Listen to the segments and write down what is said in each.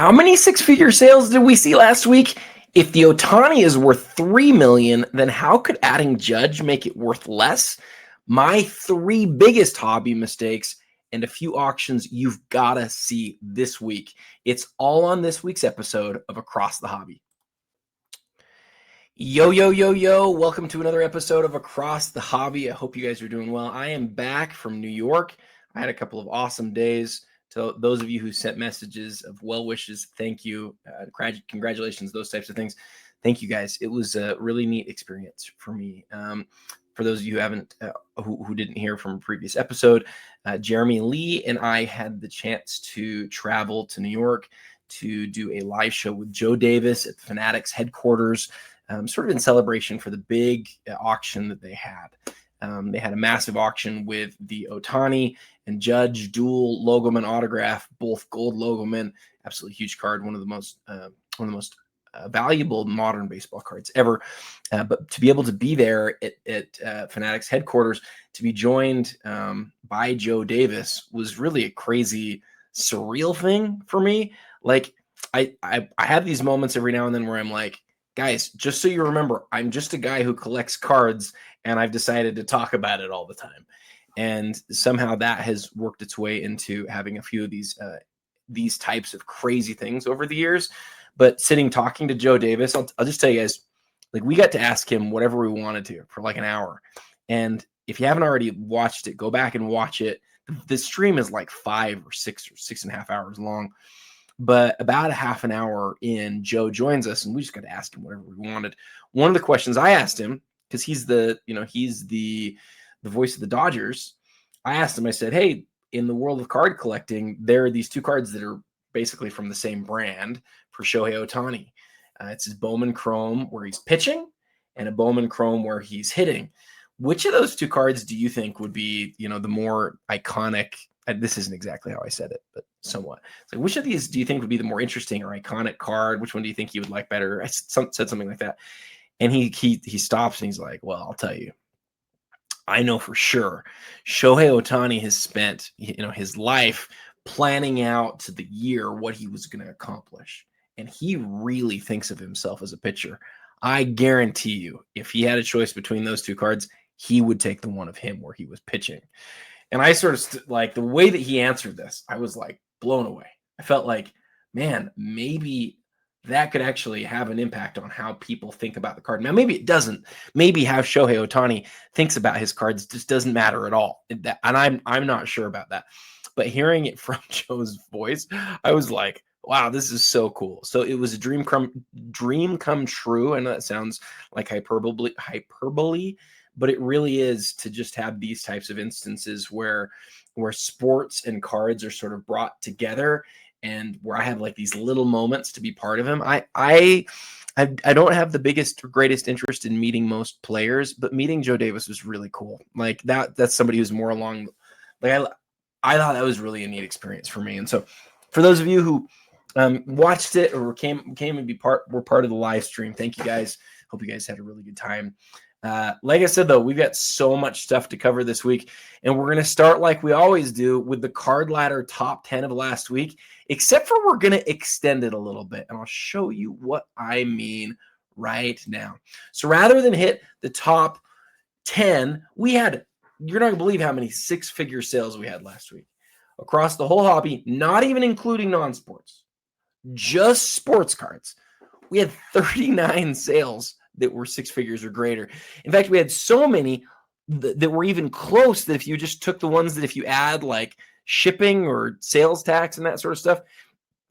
How many six-figure sales did we see last week? If the Ohtani is worth 3 million, then how could adding Judge make it worth less? My three biggest hobby mistakes and a few auctions you've got to see this week. It's all on this week's episode of Across the Hobby. Yo, yo, yo, yo. Welcome to another episode of Across the Hobby. I hope you guys are doing well. I am back from New York. I had a couple of awesome days. To those of you who sent messages of well wishes, thank you. Congratulations, those types of things. Thank you, guys. It was a really neat experience for me. For those of you who haven't, who didn't hear from a previous episode, Jeremy Lee and I had the chance to travel to New York to do a live show with Joe Davis at the Fanatics headquarters, sort of in celebration for the big auction that they had. They had a massive auction with the Ohtani and Judge dual logoman autograph, both gold logoman, absolutely huge card, one of the most valuable modern baseball cards ever. But to be able to be there at Fanatics headquarters, to be joined by Joe Davis was really a crazy, surreal thing for me. Like I have these moments every now and then where I'm like, guys, just so you remember, I'm just a guy who collects cards, and I've decided to talk about it all the time. And somehow that has worked its way into having a few of these types of crazy things over the years. But sitting talking to Joe Davis, I'll just tell you guys, like, we got to ask him whatever we wanted to for like an hour. And if you haven't already watched it, go back and watch it. The stream is like 5 or 6 or 6.5 hours long. But about a half an hour in, Joe joins us, and we just got to ask him whatever we wanted. One of the questions I asked him, because he's the voice of the Dodgers, I asked him, I said, hey, in the world of card collecting, there are these two cards that are basically from the same brand for Shohei Ohtani. It's his Bowman Chrome where he's pitching and a Bowman Chrome where he's hitting. Which of those two cards do you think would be, the more iconic? This isn't exactly how I said it, but somewhat. So which of these do you think would be the more interesting or iconic card? Which one do you think you would like better? I said something like that. And he stops and he's like, well, I'll tell you. I know for sure Shohei Ohtani has spent, his life planning out to the year what he was going to accomplish. And he really thinks of himself as a pitcher. I guarantee you, if he had a choice between those two cards, he would take the one of him where he was pitching. And I sort of like the way that he answered this, I was like blown away. I felt like, man, maybe that could actually have an impact on how people think about the card. Now, maybe it doesn't. Maybe how Shohei Ohtani thinks about his cards just doesn't matter at all. And I'm not sure about that. But hearing it from Joe's voice, I was like, wow, this is so cool. So it was a dream come true. I know that sounds like hyperbole, but it really is to just have these types of instances where sports and cards are sort of brought together, and where I have like these little moments to be part of them. I don't have the biggest or greatest interest in meeting most players, but meeting Joe Davis was really cool. Like that's somebody who's more along. Like I thought that was really a neat experience for me. And so for those of you who watched it or came and were part of the live stream, thank you guys. Hope you guys had a really good time. Like I said, though, we've got so much stuff to cover this week, and we're going to start like we always do with the card ladder top 10 of last week, except for we're going to extend it a little bit, and I'll show you what I mean right now. So rather than hit the top 10, you're not going to believe how many six-figure sales we had last week across the whole hobby, not even including non-sports, just sports cards. We had 39 sales that were six figures or greater. In fact, we had so many that were even close that if you just took the ones that if you add like shipping or sales tax and that sort of stuff,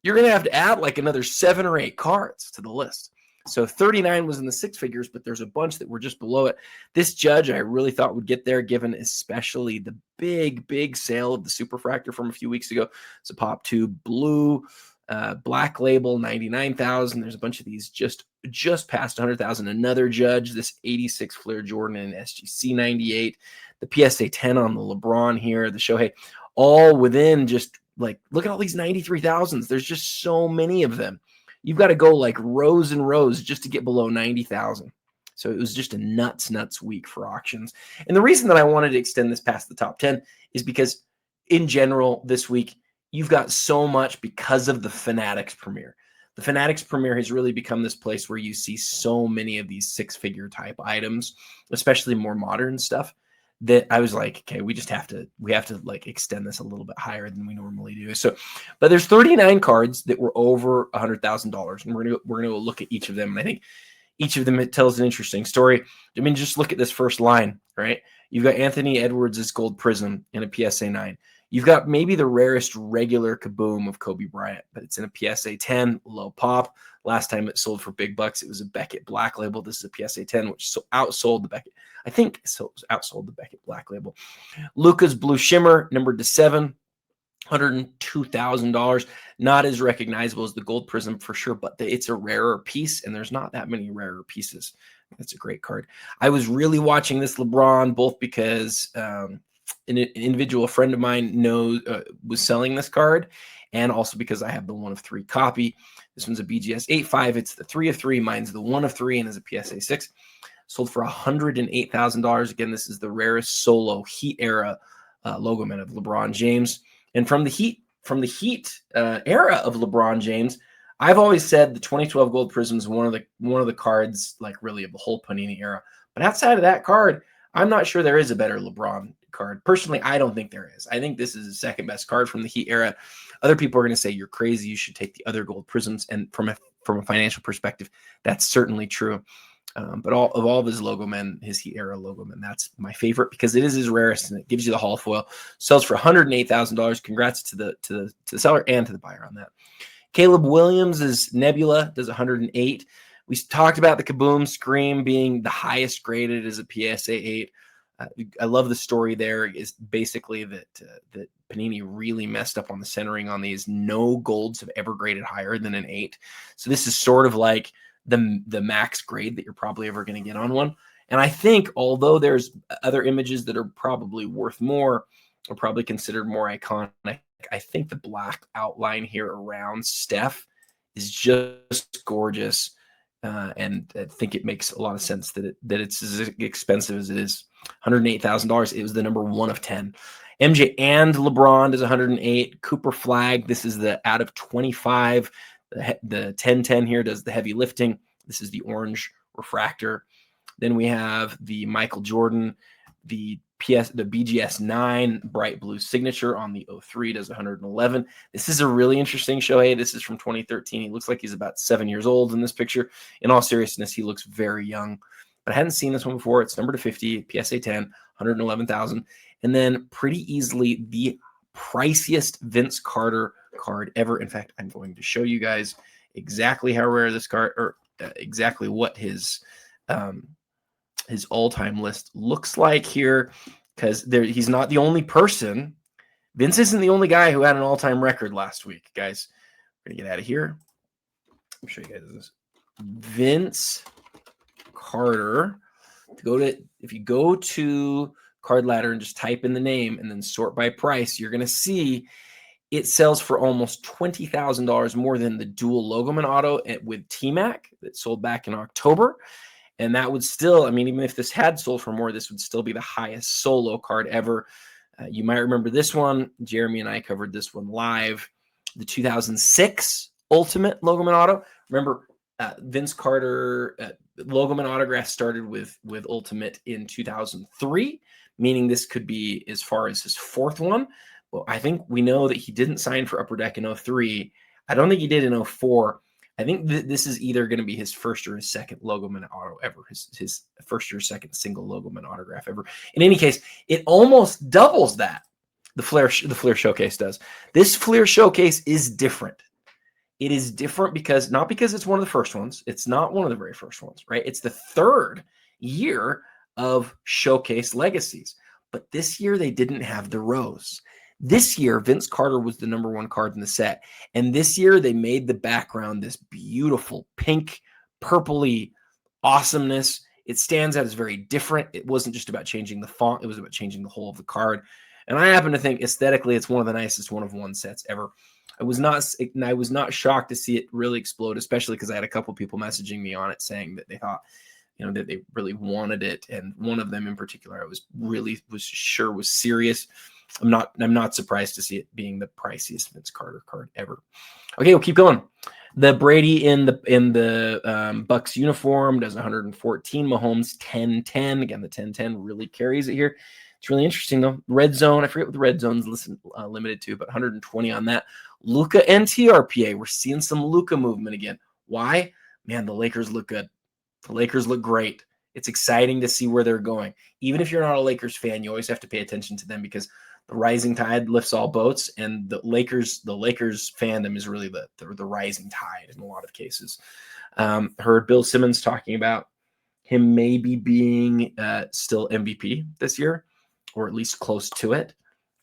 you're going to have to add like another 7 or 8 cards to the list. So 39 was in the six figures, but there's a bunch that were just below it. This Judge I really thought would get there, given especially the big sale of the Superfractor from a few weeks ago. It's a Pop 2 blue, black label, 99,000. There's a bunch of these just past 100,000. Another Judge, this 86 Flair Jordan and SGC 98, the PSA 10 on the LeBron here, the Shohei, all within just like, look at all these 93,000s. There's just so many of them. You've got to go like rows and rows just to get below 90,000. So it was just a nuts week for auctions. And the reason that I wanted to extend this past the top 10 is because in general this week, you've got so much because of the Fanatics premiere. The Fanatics premiere has really become this place where you see so many of these six-figure type items, especially more modern stuff, that I was like, okay, we have to like extend this a little bit higher than we normally do. So, but there's 39 cards that were over $100,000, and we're gonna look at each of them. And I think each of them, it tells an interesting story. I mean, just look at this first line, right? You've got Anthony Edwards' gold prism in a PSA 9. You've got maybe the rarest regular kaboom of Kobe Bryant, but it's in a PSA 10, low pop. Last time it sold for big bucks, it was a Beckett Black Label. This is a PSA 10, which outsold the Beckett. I think so outsold the Beckett Black Label. Luka's Blue Shimmer, numbered to 7. $102,000. Not as recognizable as the gold prism for sure, but it's a rarer piece, and there's not that many rarer pieces. That's a great card. I was really watching this LeBron, both because an individual friend of mine was selling this card, and also because I have the 1 of 3 copy. This one's a BGS 8.5. It's the 3 of 3. Mine's the 1 of 3 and is a PSA 6. Sold for $108,000. Again, this is the rarest solo Heat era logo man of LeBron James. And from the Heat era of LeBron James, I've always said the 2012 Gold Prism is one of the cards, like, really, of the whole Panini era. But outside of that card, I'm not sure there is a better LeBron card. Personally, I don't think there is. I think this is the second best card from the Heat era. Other people are going to say you're crazy. You should take the other Gold Prisms. And from a financial perspective, that's certainly true. But of all of his logo men, his Heat era logo men, that's my favorite because it is his rarest and it gives you the Hall foil. Sells for $108,000. Congrats to the seller and to the buyer on that. Caleb Williams' Nebula does 108. We talked about the Kaboom Scream being the highest graded as a PSA 8. I love the story there. Is basically that Panini really messed up on the centering on these. No golds have ever graded higher than an 8. So this is sort of like the max grade that you're probably ever going to get on one. And I think, although there's other images that are probably worth more or probably considered more iconic, I think the black outline here around Steph is just gorgeous. And I think it makes a lot of sense that it's as expensive as it is. $108,000. It was the number 1 of 10. MJ and LeBron does 108. Cooper Flag. This is the out of 25. The 1010 here does the heavy lifting. This is the orange refractor. Then we have the Michael Jordan, the BGS 9 bright blue signature on the 03 does 111. This is a really interesting Shohei. This is from 2013. He looks like he's about 7 years old in this picture. In all seriousness, he looks very young. But I hadn't seen this one before. It's numbered to 50, PSA 10, 111,000. And then pretty easily the priciest Vince Carter card ever. In fact, I'm going to show you guys exactly how rare this card, or exactly what his all-time list looks like here, because he's not the only person. Vince isn't the only guy who had an all-time record last week, guys. We're gonna get out of here. Let me show you guys this. Vince Carter. If you go to Card Ladder and just type in the name and then sort by price, you're gonna see it sells for almost $20,000 more than the dual Logoman auto with T-Mac that sold back in October. And that would still, I mean, even if this had sold for more, this would still be the highest solo card ever. You might remember this one. Jeremy and I covered this one live. The 2006 Ultimate Logoman auto. Remember, Vince Carter Logoman autograph started with Ultimate in 2003, meaning this could be as far as his 4th one. Well, I think we know that he didn't sign for Upper Deck in 03. I don't think he did in 04. I think this is either going to be his first or his second Logoman auto ever, his first or second single Logoman autograph ever. In any case, it almost doubles that. The Flair Showcase does. This Flair Showcase is different. It is different not because it's one of the first ones. It's not one of the very first ones, right? It's the 3rd year of Showcase Legacies. But this year they didn't have the rose. This year, Vince Carter was the number 1 card in the set. And this year, they made the background this beautiful pink, purpley awesomeness. It stands out as very different. It wasn't just about changing the font. It was about changing the whole of the card. And I happen to think aesthetically, it's one of the nicest 1-of-1 sets ever. I was not shocked to see it really explode, especially because I had a couple people messaging me on it saying that they thought, that they really wanted it. And one of them in particular, I was sure was serious. I'm not surprised to see it being the priciest Vince Carter card ever. Okay, we'll keep going. The Brady in the Bucks uniform does 114. Mahomes 1010. Again, the 1010 really carries it here. It's really interesting though. Red zone, I forget what the red zone's limited to, but 120 on that. Luka and TRPA. We're seeing some Luka movement again. Why? Man, the Lakers look good. The Lakers look great. It's exciting to see where they're going. Even if you're not a Lakers fan, you always have to pay attention to them because the rising tide lifts all boats, and the Lakers fandom is really the rising tide in a lot of cases. Heard Bill Simmons talking about him maybe being still MVP this year, or at least close to it.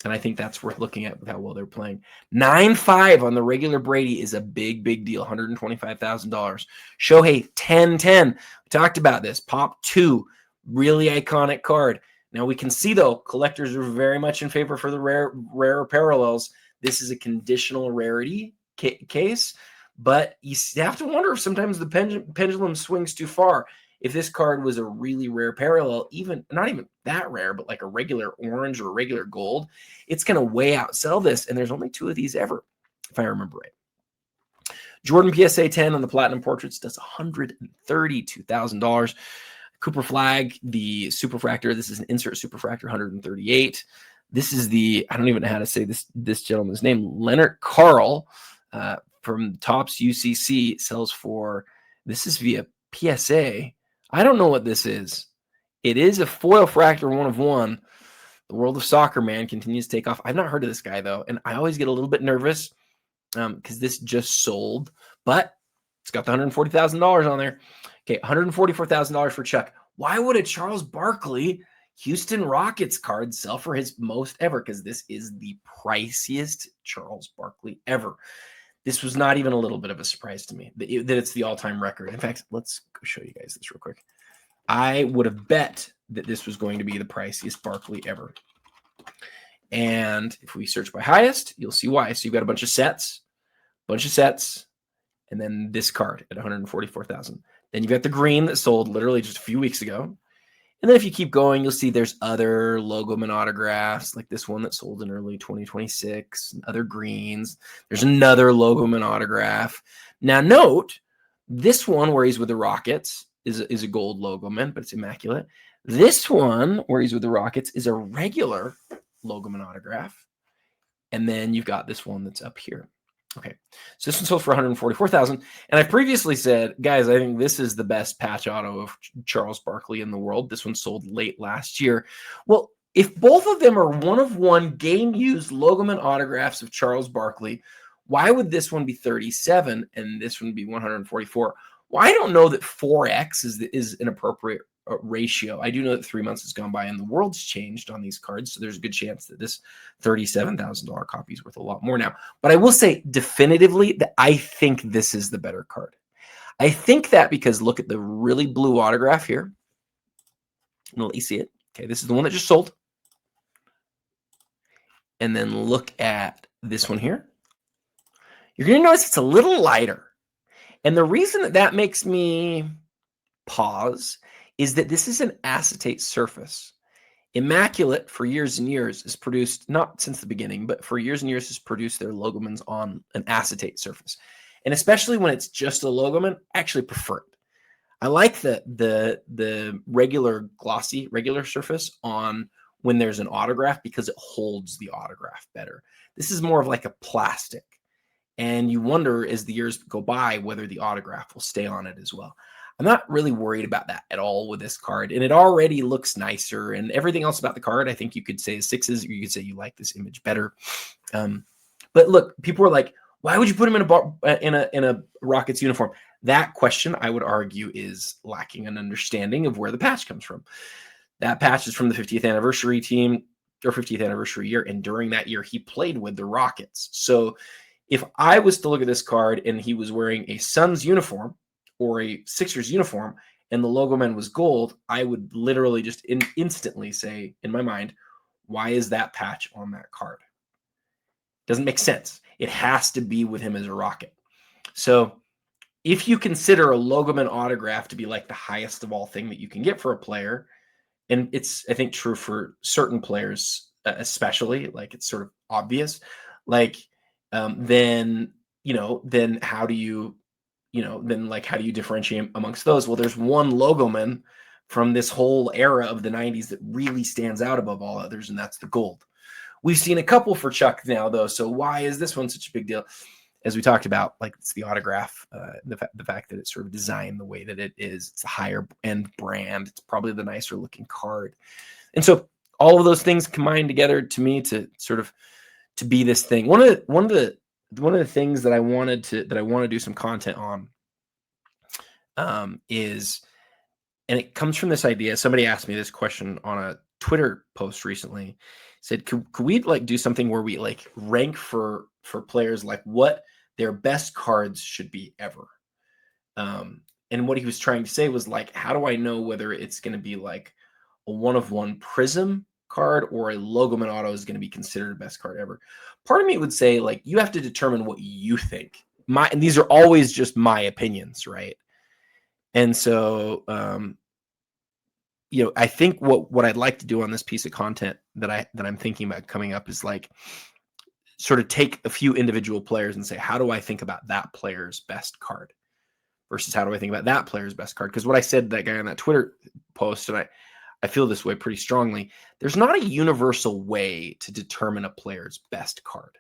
And I think that's worth looking at with how well they're playing. 9.5 on the regular Brady is a big, big deal. $125,000. Shohei 1010. We talked about this. Pop 2, really iconic card. Now we can see though, collectors are very much in favor for the rare parallels. This is a conditional rarity case, but you have to wonder if sometimes the pendulum swings too far. If this card was a really rare parallel, even not even that rare, but like a regular orange or a regular gold, it's going to way outsell this. And there's only 2 of these ever, if I remember right. Jordan PSA 10 on the Platinum Portraits does $132,000. Cooper Flag, the Superfractor. This is an insert Superfractor, 138. This is the, I don't even know how to say this gentleman's name, Leonard Carl from Topps UCC sells for, this is via PSA. I don't know what this is. It is a foil fractor 1 of 1. The world of soccer, man, continues to take off. I've not heard of this guy, though, and I always get a little bit nervous because this just sold, but it's got the $140,000 on there. Okay, $144,000 for Chuck. Why would a Charles Barkley Houston Rockets card sell for his most ever? Because this is the priciest Charles Barkley ever. This was not even a little bit of a surprise to me that it's the all-time record. In fact, let's go show you guys this real quick. I would have bet that this was going to be the priciest Barkley ever. And if we search by highest, you'll see why. So you've got a bunch of sets, and then this card at $144,000. Then you've got the green that sold literally just a few weeks ago. And then if you keep going, you'll see there's other Logoman autographs, like this one that sold in early 2026, and other greens. There's another Logoman autograph. Now note, this one where he's with the Rockets is a gold Logoman, but it's immaculate. This one where he's with the Rockets is a regular Logoman autograph. And then you've got this one that's up here. Okay, so this one sold for $144,000. And I previously said, guys, I think this is the best patch auto of Charles Barkley in the world. This one sold late last year. Well, if both of them are 1 of 1 game-used Logoman autographs of Charles Barkley, why would this one be 37 and this one be 144? Well, I don't know that 4x is an appropriate ratio. I do know that 3 months has gone by and the world's changed on these cards, so there's a good chance that this $37,000 copy is worth a lot more now. But I will say definitively that I think this is the better card. I think that because look at the really blue autograph here. I'm gonna let you see it. Okay, this is the one that just sold. And then look at this one here. You're gonna notice it's a little lighter. And the reason that makes me pause is that this is an acetate surface. Immaculate for years and years has produced, not since the beginning, but for years and years has produced their Logomans on an acetate surface. And especially when it's just a Logoman, I actually prefer it. I like the regular glossy, regular surface on when there's an autograph because it holds the autograph better. This is more of like a plastic. And you wonder as the years go by whether the autograph will stay on it as well. I'm not really worried about that at all with this card. And it already looks nicer. And everything else about the card, I think you could say is 6s, or you could say you like this image better. But look, people are like, why would you put him in a Rockets uniform? That question, I would argue, is lacking an understanding of where the patch comes from. That patch is from the 50th anniversary team, or 50th anniversary year. And during that year, he played with the Rockets. So if I was to look at this card and he was wearing a Suns uniform or a Sixers uniform and the Logoman was gold, I would literally just instantly say in my mind, why is that patch on that card? Doesn't make sense. It has to be with him as a Rocket. So if you consider a Logoman autograph to be like the highest of all thing that you can get for a player, and it's, I think, true for certain players especially like it's sort of obvious, like then then how do you then like how do you differentiate amongst those? Well, there's one logoman from this whole era of the 90s that really stands out above all others, and that's the gold. We've seen a couple for Chuck now, though. So why is this one such a big deal? As we talked about, like it's the autograph, the fact that it's sort of designed the way that it is. It's a higher end brand. It's probably the nicer looking card. And so all of those things combined together to me to sort of to be this thing. One of the things that I want to do some content on is, and it comes from this idea. Somebody asked me this question on a Twitter post recently. Said, could we like do something where we like rank for players like what their best cards should be ever? And what he was trying to say was like, how do I know whether it's going to be like a 1-of-1 Prism card or a Logoman Auto is going to be considered the best card ever? Part of me would say like you have to determine what you think. And these are always just my opinions, right? And so I think what I'd like to do on this piece of content that I'm thinking about coming up is like sort of take a few individual players and say, how do I think about that player's best card versus how do I think about that player's best card? Because what I said to that guy on that Twitter post, and I feel this way pretty strongly, there's not a universal way to determine a player's best card.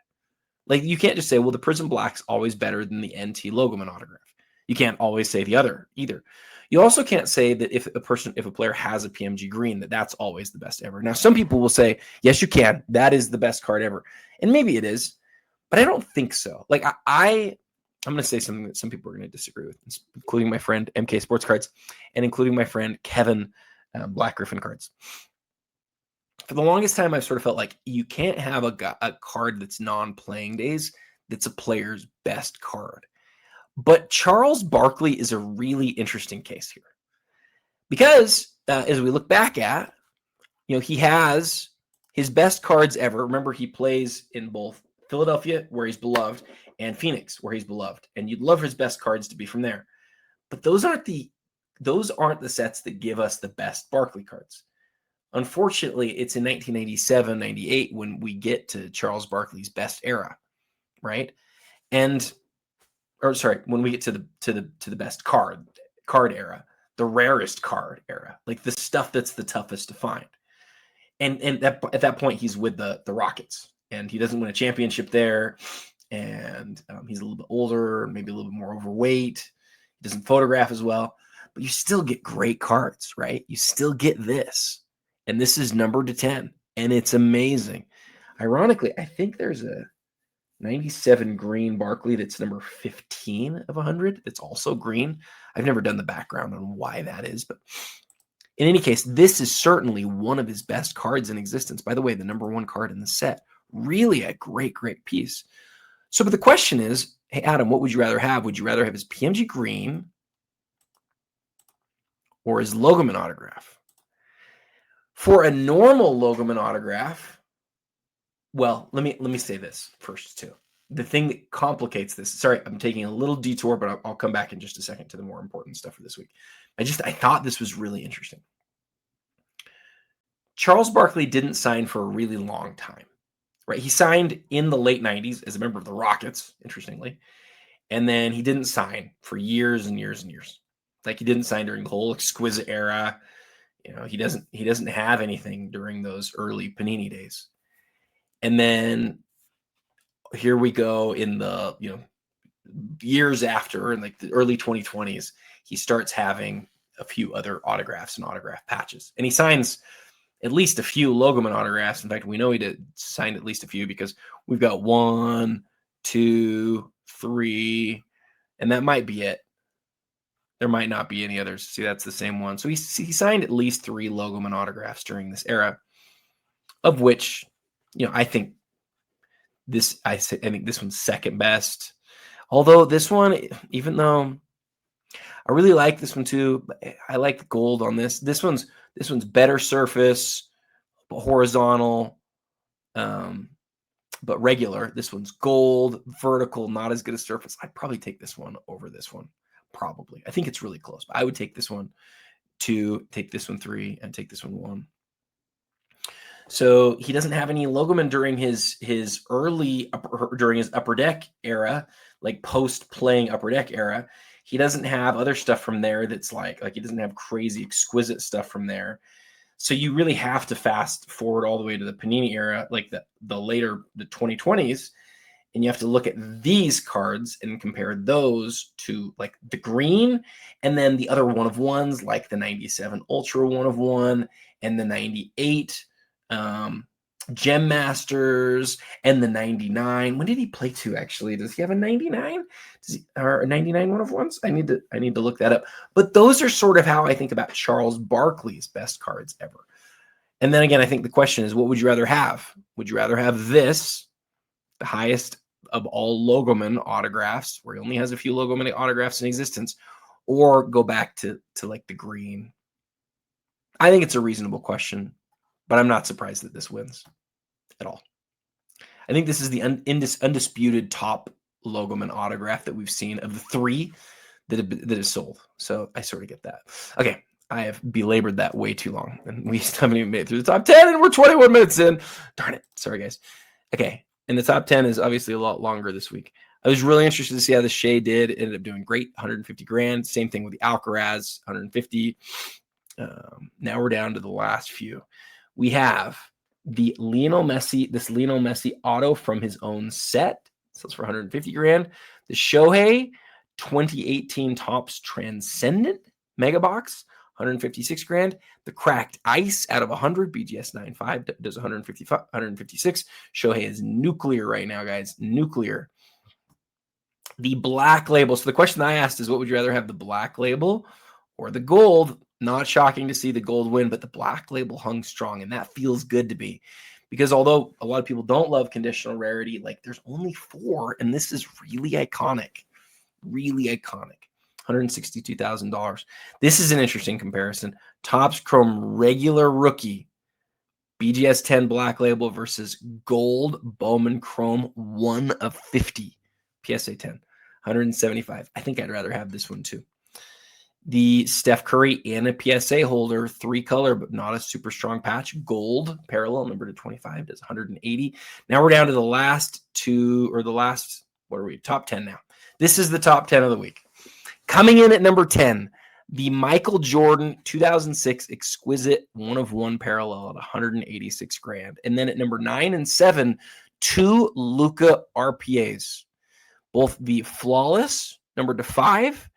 Like you can't just say, well, the Prism Black's always better than the NT Logoman autograph. You can't always say the other either. You also can't say that if a player has a PMG green, that's always the best ever. Now, some people will say, yes, you can. That is the best card ever. And maybe it is, but I don't think so. Like I'm going to say something that some people are going to disagree with, including my friend MK Sports Cards and including my friend Kevin Black Griffin Cards. For the longest time, I've sort of felt like you can't have a card that's non-playing days that's a player's best card. But Charles Barkley is a really interesting case here because as we look back at, he has his best cards ever. Remember, he plays in both Philadelphia, where he's beloved, and Phoenix, where he's beloved. And you'd love his best cards to be from there. But those aren't the sets that give us the best Barkley cards. Unfortunately, it's in 1997, 98 when we get to Charles Barkley's best era, right? When we get to the best card era, the rarest card era, like the stuff that's the toughest to find. And at that point, he's with the Rockets, and he doesn't win a championship there, and he's a little bit older, maybe a little bit more overweight. He doesn't photograph as well, but you still get great cards, right? You still get this, and this is numbered to 10, and it's amazing. Ironically, I think there's a 97 green Barkley that's number 15 of 100. It's also green. I've never done the background on why that is, but in any case, this is certainly one of his best cards in existence. By the way, the number 1 card in the set. Really a great, great piece. So, but the question is, hey, Adam, what would you rather have? Would you rather have his PMG green or his Logoman autograph? For a normal Logoman autograph, well, let me say this first too. The thing that complicates this, sorry, I'm taking a little detour, but I'll come back in just a second to the more important stuff for this week. I thought this was really interesting. Charles Barkley didn't sign for a really long time, right? He signed in the late 90s as a member of the Rockets, interestingly. And then he didn't sign for years and years and years. Like he didn't sign during the whole exquisite era. He doesn't have anything during those early Panini days. And then here we go in the, years after, in like the early 2020s, he starts having a few other autographs and autograph patches. And he signs at least a few Logoman autographs. In fact, we know he signed at least a few because we've got 1, 2, 3, and that might be it. There might not be any others. See, that's the same one. So he signed at least 3 Logoman autographs during this era, of which, I think I think this one's second best. Although this one, even though I really like this one too, I like the gold on this. This one's better surface, horizontal, but regular. This one's gold, vertical, not as good a surface. I'd probably take this one over this one. Probably. I think it's really close, but I would take this one 2, take this one 3, and take this one 1. So he doesn't have any logoman during his during his Upper Deck era, like post playing Upper Deck era. He doesn't have other stuff from there that's like he doesn't have crazy exquisite stuff from there. So you really have to fast forward all the way to the Panini era, like the later the 2020s, and you have to look at these cards and compare those to like the green and then the other one of ones like the 97 Ultra one of one and the 98 Gem Masters and the 99. When did he play to actually? Does he have a 99? Or a 99 one of ones? I need to look that up. But those are sort of how I think about Charles Barkley's best cards ever. And then again, I think the question is, what would you rather have? Would you rather have this, the highest of all logoman autographs, where he only has a few logoman autographs in existence, or go back to like the green? I think it's a reasonable question, but I'm not surprised that this wins at all. I think this is the undisputed top logoman autograph that we've seen of the three that is sold. So I sort of get that. Okay, I have belabored that way too long, and we haven't even made it through the top 10, and we're 21 minutes in. Darn it. Sorry, guys. Okay, and the top 10 is obviously a lot longer this week. I was really interested to see how the Shea did. It ended up doing great, 150 grand. Same thing with the Alcaraz, 150. Now we're down to the last few. We have the Lionel Messi auto from his own set. Sells for 150 grand. The Shohei 2018 Topps Transcendent Mega Box, 156 grand. The Cracked Ice out of 100, BGS 95 does 156. Shohei is nuclear right now, guys. Nuclear. The Black Label. So the question I asked is, what would you rather have, the Black Label or the gold? Not shocking to see the gold win, but the Black Label hung strong, and that feels good to be. Because although a lot of people don't love conditional rarity, like there's only 4, and this is really iconic. Really iconic. $162,000. This is an interesting comparison. Topps Chrome regular rookie, BGS 10 Black Label versus gold Bowman Chrome 1 of 50. PSA 10, 175. I think I'd rather have this one too. The Steph Curry and a PSA holder, 3-color, but not a super strong patch. Gold, parallel, number to 25, does 180. Now we're down to the last two, or the last, what are we, top 10 now. This is the top 10 of the week. Coming in at number 10, the Michael Jordan 2006 Exquisite 1 of 1 parallel at 186 grand. And then at number 9 and 7, 2 Luka RPAs. Both the Flawless, number to 5,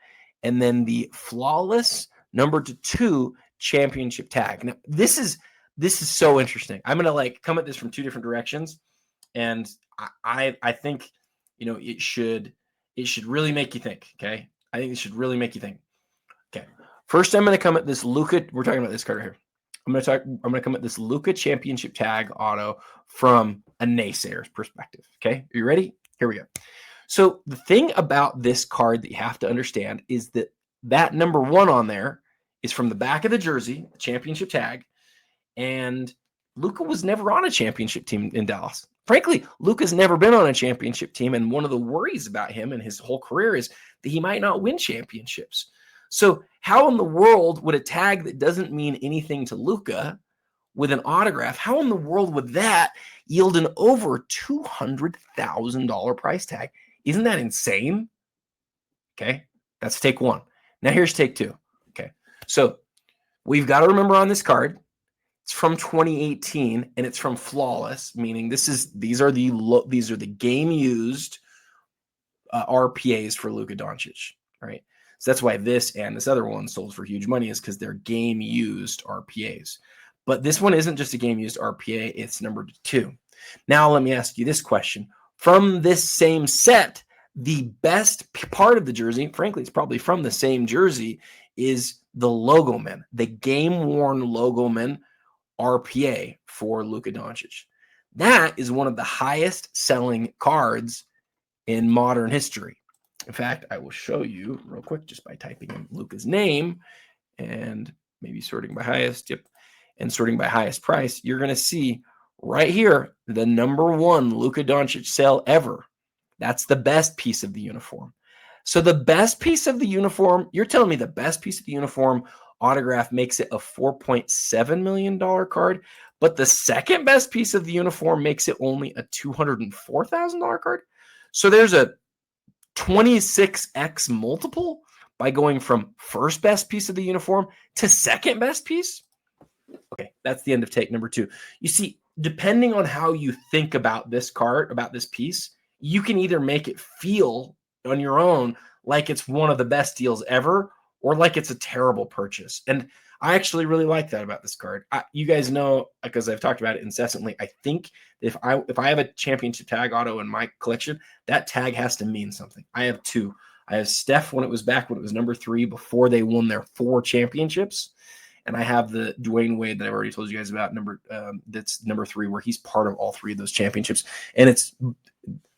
and then the Flawless number to 2 championship tag. Now, this is so interesting. I'm gonna come at this from 2 different directions, and I think it should really make you think. Okay, I think it should really make you think. Okay, first I'm gonna come at this Luka. We're talking about this card right here. I'm gonna come at this Luka championship tag auto from a naysayer's perspective. Okay, are you ready? Here we go. So the thing about this card that you have to understand is that number 1 on there is from the back of the jersey, the championship tag, and Luka was never on a championship team in Dallas. Frankly, Luka's never been on a championship team, and one of the worries about him and his whole career is that he might not win championships. So how in the world would a tag that doesn't mean anything to Luka with an autograph, how in the world would that yield an over $200,000 price tag? Isn't that insane? Okay, that's take 1. Now here's take 2. Okay, so we've got to remember on this card, it's from 2018 and it's from Flawless, meaning these are the game used RPAs for Luka Doncic, right? So that's why this and this other one sold for huge money, is because they're game used RPAs. But this one isn't just a game used RPA; it's number 2. Now let me ask you this question. From this same set, the best part of the jersey, frankly, it's probably from the same jersey, is the Logoman, the game-worn Logoman RPA for Luka Doncic. That is one of the highest-selling cards in modern history. In fact, I will show you real quick just by typing in Luka's name and maybe sorting by highest, and sorting by highest price. You're going to see right here, the number 1 Luka Doncic sale ever. That's the best piece of the uniform. So the best piece of the uniform, you're telling me the best piece of the uniform autograph makes it a $4.7 million card, but the second best piece of the uniform makes it only a $204,000 card. So there's a 26x multiple by going from first best piece of the uniform to second best piece. Okay, that's the end of take number 2. You see, depending on how you think about this card, about this piece, you can either make it feel on your own like it's one of the best deals ever, or like it's a terrible purchase. And I actually really like that about this card. You guys know, because I've talked about it incessantly, I think if I have a championship tag auto in my collection, that tag has to mean something. I have 2. I have Steph when it was number 3 before they won their 4 championships. And I have the Dwayne Wade that I've already told you guys about, that's number 3, where he's part of all 3 of those championships. And it's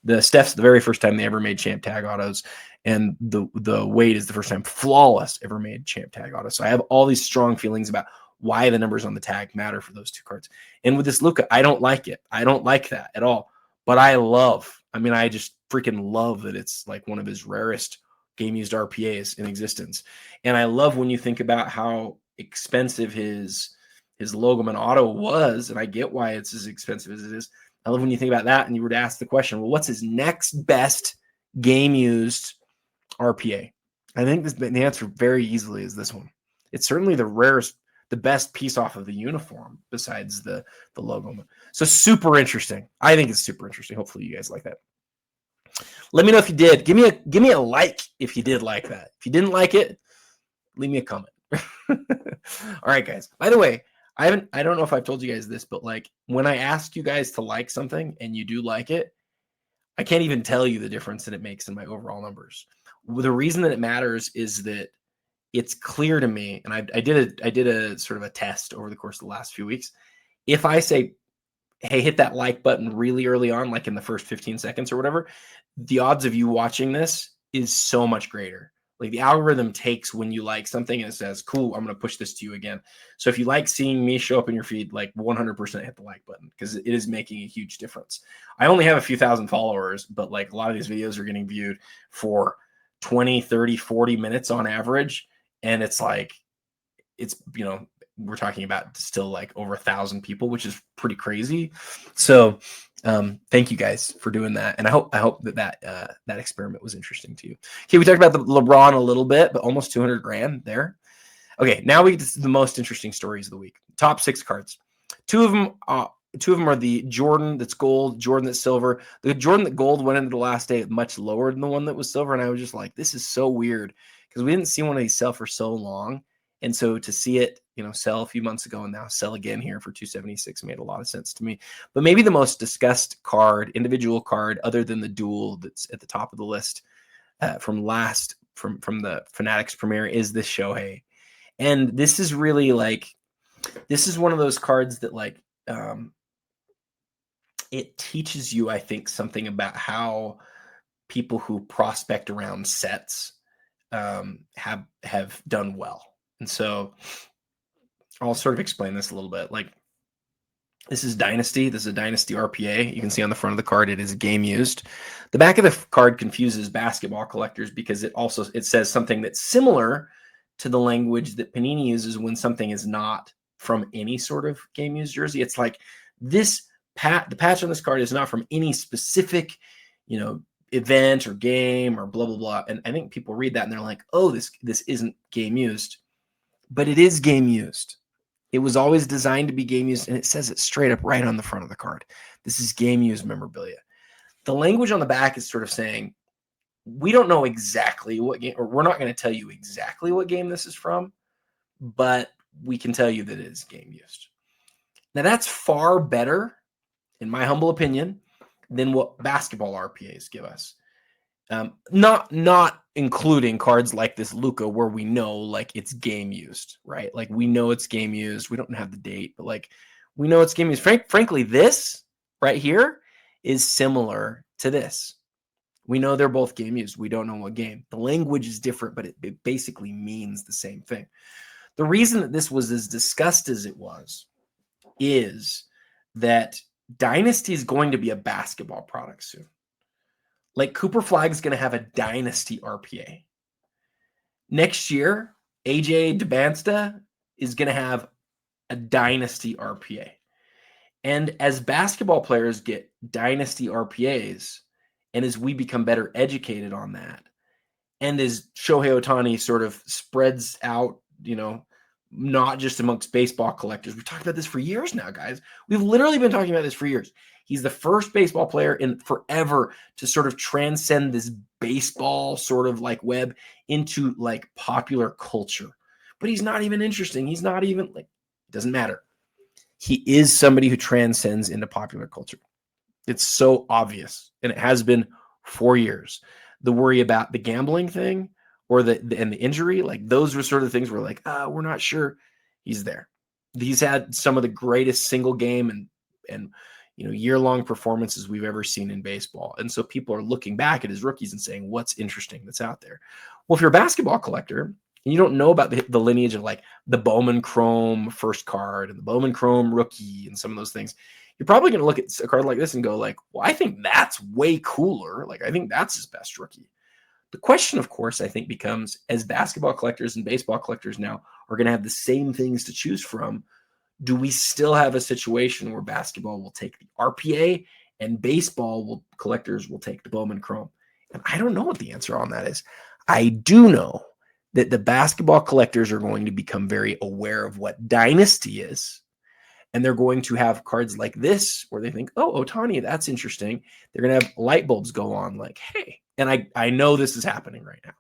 the Steph's the very first time they ever made champ tag autos, and the Wade is the first time Flawless ever made champ tag autos. So I have all these strong feelings about why the numbers on the tag matter for those 2 cards. And with this Luka, I don't like it. I don't like that at all. But I just freaking love that it's like one of his rarest game used RPAs in existence. And I love when you think about how expensive his Logoman auto was, and I get why it's as expensive as it is. I love when you think about that and you were to ask the question, well, what's his next best game used RPA? I think the answer very easily is this one. It's certainly the rarest, the best piece off of the uniform besides the logo. So super interesting. I think it's super interesting. Hopefully you guys like that. Let me know if you did. Give me a like if you did like that. If you didn't like it, leave me a comment. All right, guys. By the way, I don't know if I've told you guys this, but like when I ask you guys to like something and you do like it, I can't even tell you the difference that it makes in my overall numbers. The reason that it matters is that it's clear to me, and I did a sort of a test over the course of the last few weeks. If I say, hey, hit that like button really early on, like in the first 15 seconds or whatever, the odds of you watching this is so much greater. Like the algorithm takes when you like something and it says, cool, I'm going to push this to you again. So if you like seeing me show up in your feed, like 100% hit the like button because it is making a huge difference. I only have a few thousand followers, but like a lot of these videos are getting viewed for 20, 30, 40 minutes on average. And it's like, we're talking about still like over 1,000 people, which is pretty crazy. So thank you guys for doing that. And I hope that experiment was interesting to you. Okay. We talked about the LeBron a little bit, but almost 200 grand there. Okay. Now we get to the most interesting stories of the week. Top 6 cards. Two of them are the Jordan that's gold, Jordan that's silver. The Jordan that gold went into the last day much lower than the one that was silver. And I was just like, this is so weird because we didn't see one of these sell for so long. And so to see it, sell a few months ago and now sell again here for 276 made a lot of sense to me. But maybe the most discussed individual card, other than the duel that's at the top of the list from the Fanatics premiere, is this Shohei. And this is really this is one of those cards that it teaches you, I think, something about how people who prospect around sets have done well. And so I'll sort of explain this a little bit. Like this is Dynasty. This is a Dynasty RPA. You can see on the front of the card, it is game used. The back of the card confuses basketball collectors because it says something that's similar to the language that Panini uses when something is not from any sort of game used jersey. It's like the patch on this card is not from any specific, event or game or blah, blah, blah. And I think people read that and they're like, oh, this isn't game used. But it is game used. It was always designed to be game used, and it says it straight up right on the front of the card. This is game used memorabilia. The language on the back is sort of saying, we don't know exactly what game, or we're not going to tell you exactly what game this is from, but we can tell you that it is game used. Now, that's far better, in my humble opinion, than what basketball RPAs give us. Not including cards like this Luka, where we know like it's game used, right? Like we know it's game used. We don't have the date, but like we know it's game used. Frankly, this right here is similar to this. We know they're both game used. We don't know what game. The language is different, but it basically means the same thing. The reason that this was as discussed as it was is that Dynasty is going to be a basketball product soon. Like Cooper Flag is going to have a Dynasty RPA. Next year, AJ DeBansta is going to have a Dynasty RPA. And as basketball players get dynasty RPAs, and as we become better educated on that, and as Shohei Ohtani sort of spreads out, not just amongst baseball collectors. We've talked about this for years now, guys. We've literally been talking about this for years. He's the first baseball player in forever to sort of transcend this baseball sort of like web into like popular culture. But he's not even interesting. He's not even like, it doesn't matter. He is somebody who transcends into popular culture. It's so obvious, and it has been for years. The worry about the gambling thing or the injury, like those were sort of things where like, we're not sure. He's there. He's had some of the greatest single game and year-long performances we've ever seen in baseball. And so people are looking back at his rookies and saying, what's interesting that's out there? Well, if you're a basketball collector and you don't know about the lineage of like the Bowman Chrome first card and the Bowman Chrome rookie and some of those things, you're probably going to look at a card like this and go like, well, I think that's way cooler. Like, I think that's his best rookie. The question, of course, I think becomes, as basketball collectors and baseball collectors now are going to have the same things to choose from, do we still have a situation where basketball will take the RPA and baseball collectors will take the Bowman Chrome? And I don't know what the answer on that is. I do know that the basketball collectors are going to become very aware of what dynasty is. And they're going to have cards like this where they think, oh, Ohtani, that's interesting. They're going to have light bulbs go on like, hey. And I know this is happening right now.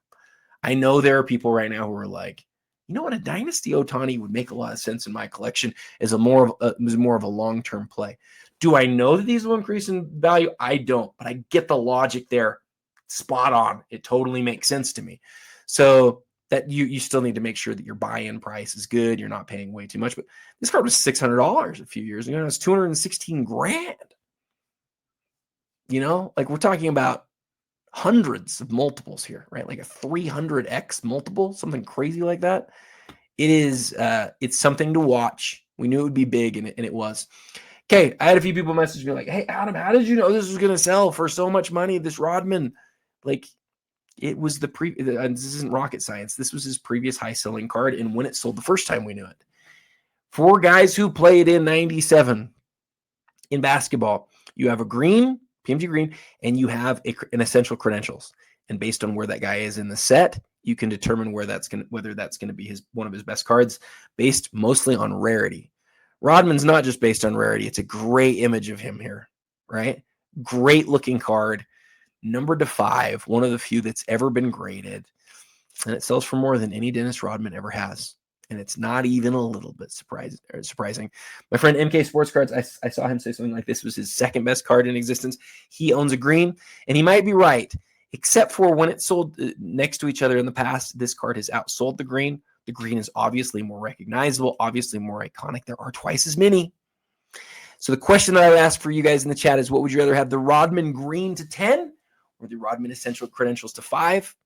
I know there are people right now who are like, you know what, a dynasty Ohtani would make a lot of sense in my collection as more of a long-term play. Do I know that these will increase in value? I don't, but I get the logic there. Spot on. It totally makes sense to me. So that you still need to make sure that your buy-in price is good. You're not paying way too much. But this card was $600 a few years ago. It's $216,000. Like we're talking about hundreds of multiples here, right? Like a 300x multiple, something crazy like that. It is, it's something to watch. We knew it would be big, and it was. Okay, I had a few people message me like, hey, Adam, how did you know this was going to sell for so much money, this Rodman? Like, it was this isn't rocket science. This was his previous high-selling card, and when it sold the first time, we knew it. For guys who played in 97 in basketball, you have a green, PMG green, and you have an essential credentials. And based on where that guy is in the set, you can determine whether that's going to be one of his best cards, based mostly on rarity. Rodman's not just based on rarity. It's a great image of him here, right? Great looking card, numbered to 5, one of the few that's ever been graded. And it sells for more than any Dennis Rodman ever has. And it's not even a little bit surprising. My friend MK Sports Cards, I saw him say something like this was his second best card in existence. He owns a green, and he might be right, except for when it sold next to each other in the past, this card has outsold the green. The green is obviously more recognizable, obviously more iconic. There are twice as many. So the question that I would ask for you guys in the chat is, what would you rather have, the Rodman green to 10 or the Rodman essential credentials to 5?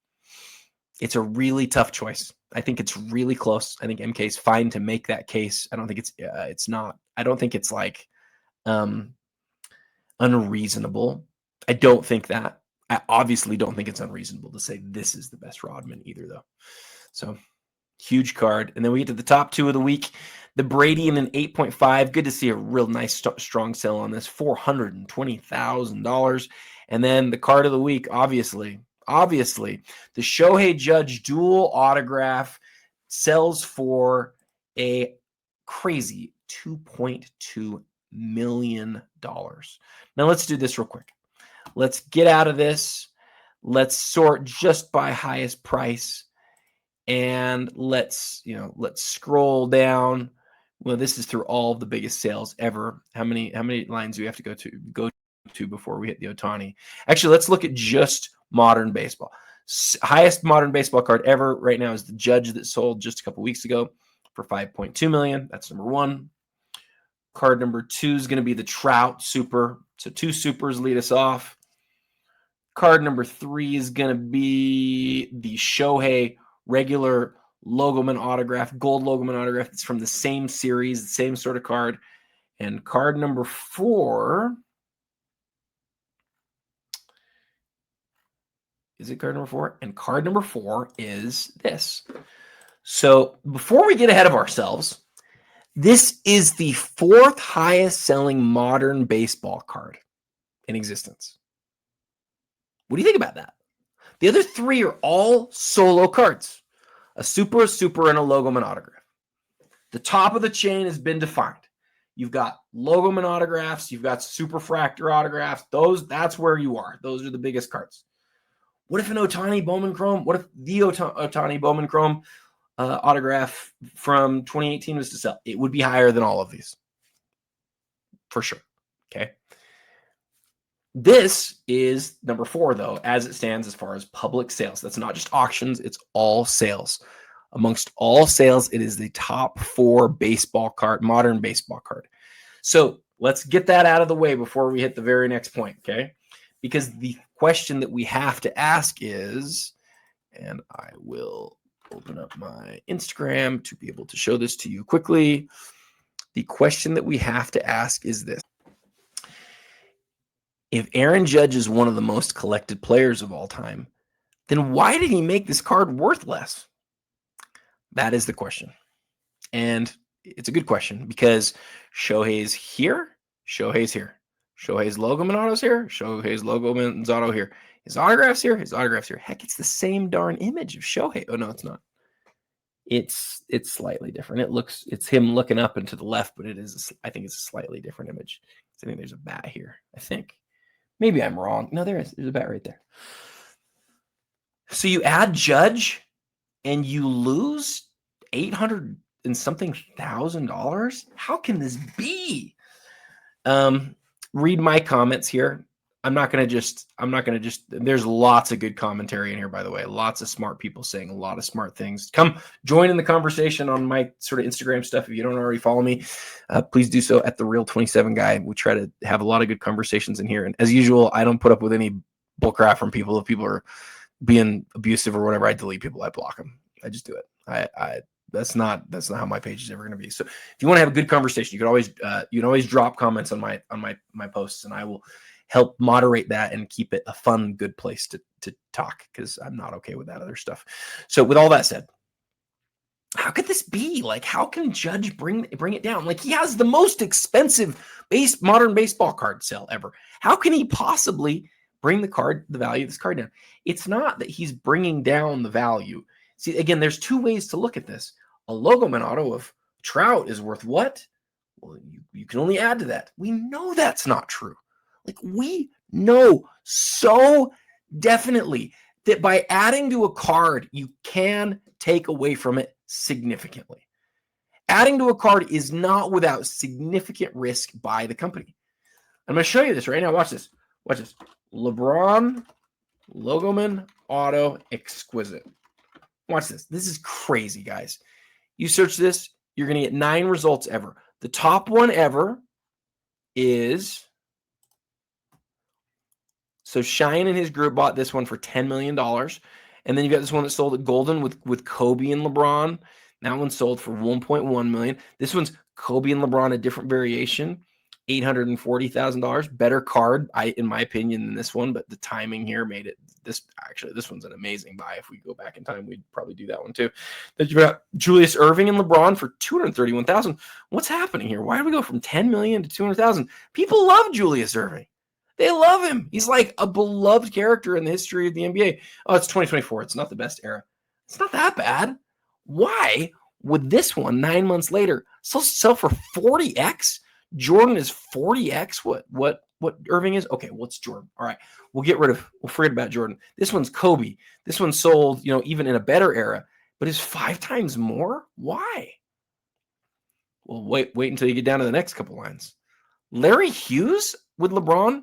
It's a really tough choice. I think it's really close. I think MK is fine to make that case. I don't think it's not. I don't think it's like unreasonable. I don't think that. I obviously don't think it's unreasonable to say this is the best Rodman either, though. So huge card. And then we get to the top 2 of the week. The Brady and an 8.5. Good to see a real nice, strong sell on this. $420,000. And then the card of the week, obviously, the Shohei Judge dual autograph sells for a crazy $2.2 million. Now let's do this real quick. Let's get out of this. Let's sort just by highest price. And let's scroll down. Well, this is through all of the biggest sales ever. How many lines do we have to go to before we hit the Ohtani? Actually, let's look at just modern baseball. Highest modern baseball card ever right now is the Judge that sold just a couple weeks ago for $5.2 million. That's number 1. Card number 2 is going to be the Trout Super. So 2 supers lead us off. Card number 3 is going to be the Shohei regular Logoman autograph, gold Logoman autograph. It's from the same series, the same sort of card. And card number 4... Is it card number 4? And card number 4 is this. So before we get ahead of ourselves, This is the 4th highest selling modern baseball card in existence. What do you think about that? The other 3 are all solo cards. A super, and a logo and autograph. The top of the chain has been defined. You've got logo and autographs. You've got superfractor autographs. That's where you are. Those are the biggest cards. What if an Ohtani Bowman Chrome? What if the Ohtani Bowman Chrome autograph from 2018 was to sell? It would be higher than all of these. For sure. Okay. This is number 4, though, as it stands as far as public sales. That's not just auctions. It's all sales. Amongst all sales, it is the top 4 baseball card, modern baseball card. So let's get that out of the way before we hit the very next point, okay? Because the question that we have to ask is, and I will open up my Instagram to be able to show this to you quickly. The question that we have to ask is this. If Aaron Judge is one of the most collected players of all time, then why did he make this card worth less? That is the question. And it's a good question because Shohei's here, Shohei's here. Shohei's logo and auto's here, Shohei's logo and auto here. His autograph's here, his autograph's here. Heck, it's the same darn image of Shohei. Oh, no, it's not. It's slightly different. It's him looking up and to the left, but I think it's a slightly different image. I think there's a bat here, I think. Maybe I'm wrong. No, there is. There's a bat right there. So you add Judge and you lose $800 and something thousand. How can this be? Read my comments here. I'm not going to just, there's lots of good commentary in here, by the way. Lots of smart people saying a lot of smart things. Come join in the conversation on my sort of Instagram stuff. If you don't already follow me, please do so at the Real 27 Guy. We try to have a lot of good conversations in here. And as usual, I don't put up with any bullcrap from people. If people are being abusive or whatever, I delete people. I block them. I just do it. That's not how my page is ever going to be. So if you want to have a good conversation, you can always drop comments on my posts, and I will help moderate that and keep it a fun, good place to talk, because I'm not okay with that other stuff. So with all that said, how could this be? Like, how can Judge bring it down? Like, he has the most expensive modern baseball card sale ever. How can he possibly bring the value of this card down? It's not that he's bringing down the value. See, again, there's 2 ways to look at this. A logo man auto of Trout is worth what? Well, you can only add to that. We know that's not true. Like, we know so definitely that by adding to a card, you can take away from it significantly. Adding to a card is not without significant risk by the company. I'm going to show you this right now. Watch this. Watch this. LeBron Logoman Auto Exquisite. Watch this. This is crazy, guys. You search this, you're going to get 9 results ever. The top one ever is... So Shine and his group bought this one for $10 million. And then you got this one that sold at Golden with Kobe and LeBron. That one sold for $1.1 million. This one's Kobe and LeBron, a different variation, $840,000. Better card, in my opinion, than this one, but the timing here made it. This one's an amazing buy. If we go back in time, we'd probably do that one too. Then you got Julius Erving and LeBron for $231,000. What's happening here? Why do we go from $10 million to $200,000? People love Julius Erving. They love him. He's like a beloved character in the history of the NBA. Oh, it's 2024. It's not the best era. It's not that bad. Why would this one 9 months later sell for 40x? Jordan is 40x. What Irving is? Okay, what's Jordan? All right, we'll forget about Jordan. This one's Kobe. This one sold, even in a better era, but is 5 times more. Why? Well, wait until you get down to the next couple lines. Larry Hughes with LeBron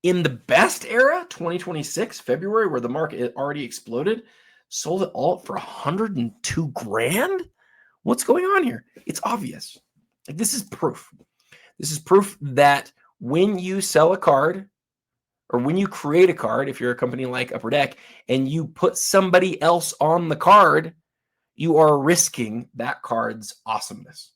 in the best era, 2026 February, where the market already exploded, sold it all for $102,000. What's going on here? It's obvious. Like, this is proof. This is proof that when you sell a card, or when you create a card, if you're a company like Upper Deck, and you put somebody else on the card, you are risking that card's awesomeness.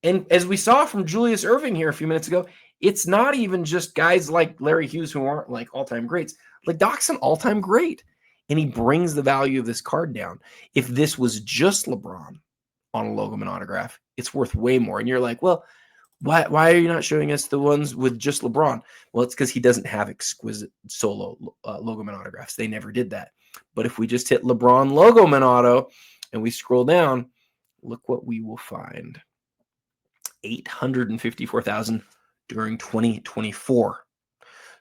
And as we saw from Julius Erving here a few minutes ago, it's not even just guys like Larry Hughes who aren't like all-time greats. Like, Doc's an all-time great, and he brings the value of this card down. If this was just LeBron on a logo and autograph, it's worth way more. And you're like, well, why are you not showing us the ones with just LeBron? Well, it's because he doesn't have exquisite solo logoman autographs. They never did that. But if we just hit LeBron logoman auto and we scroll down, look what we will find. 854,000 during 2024.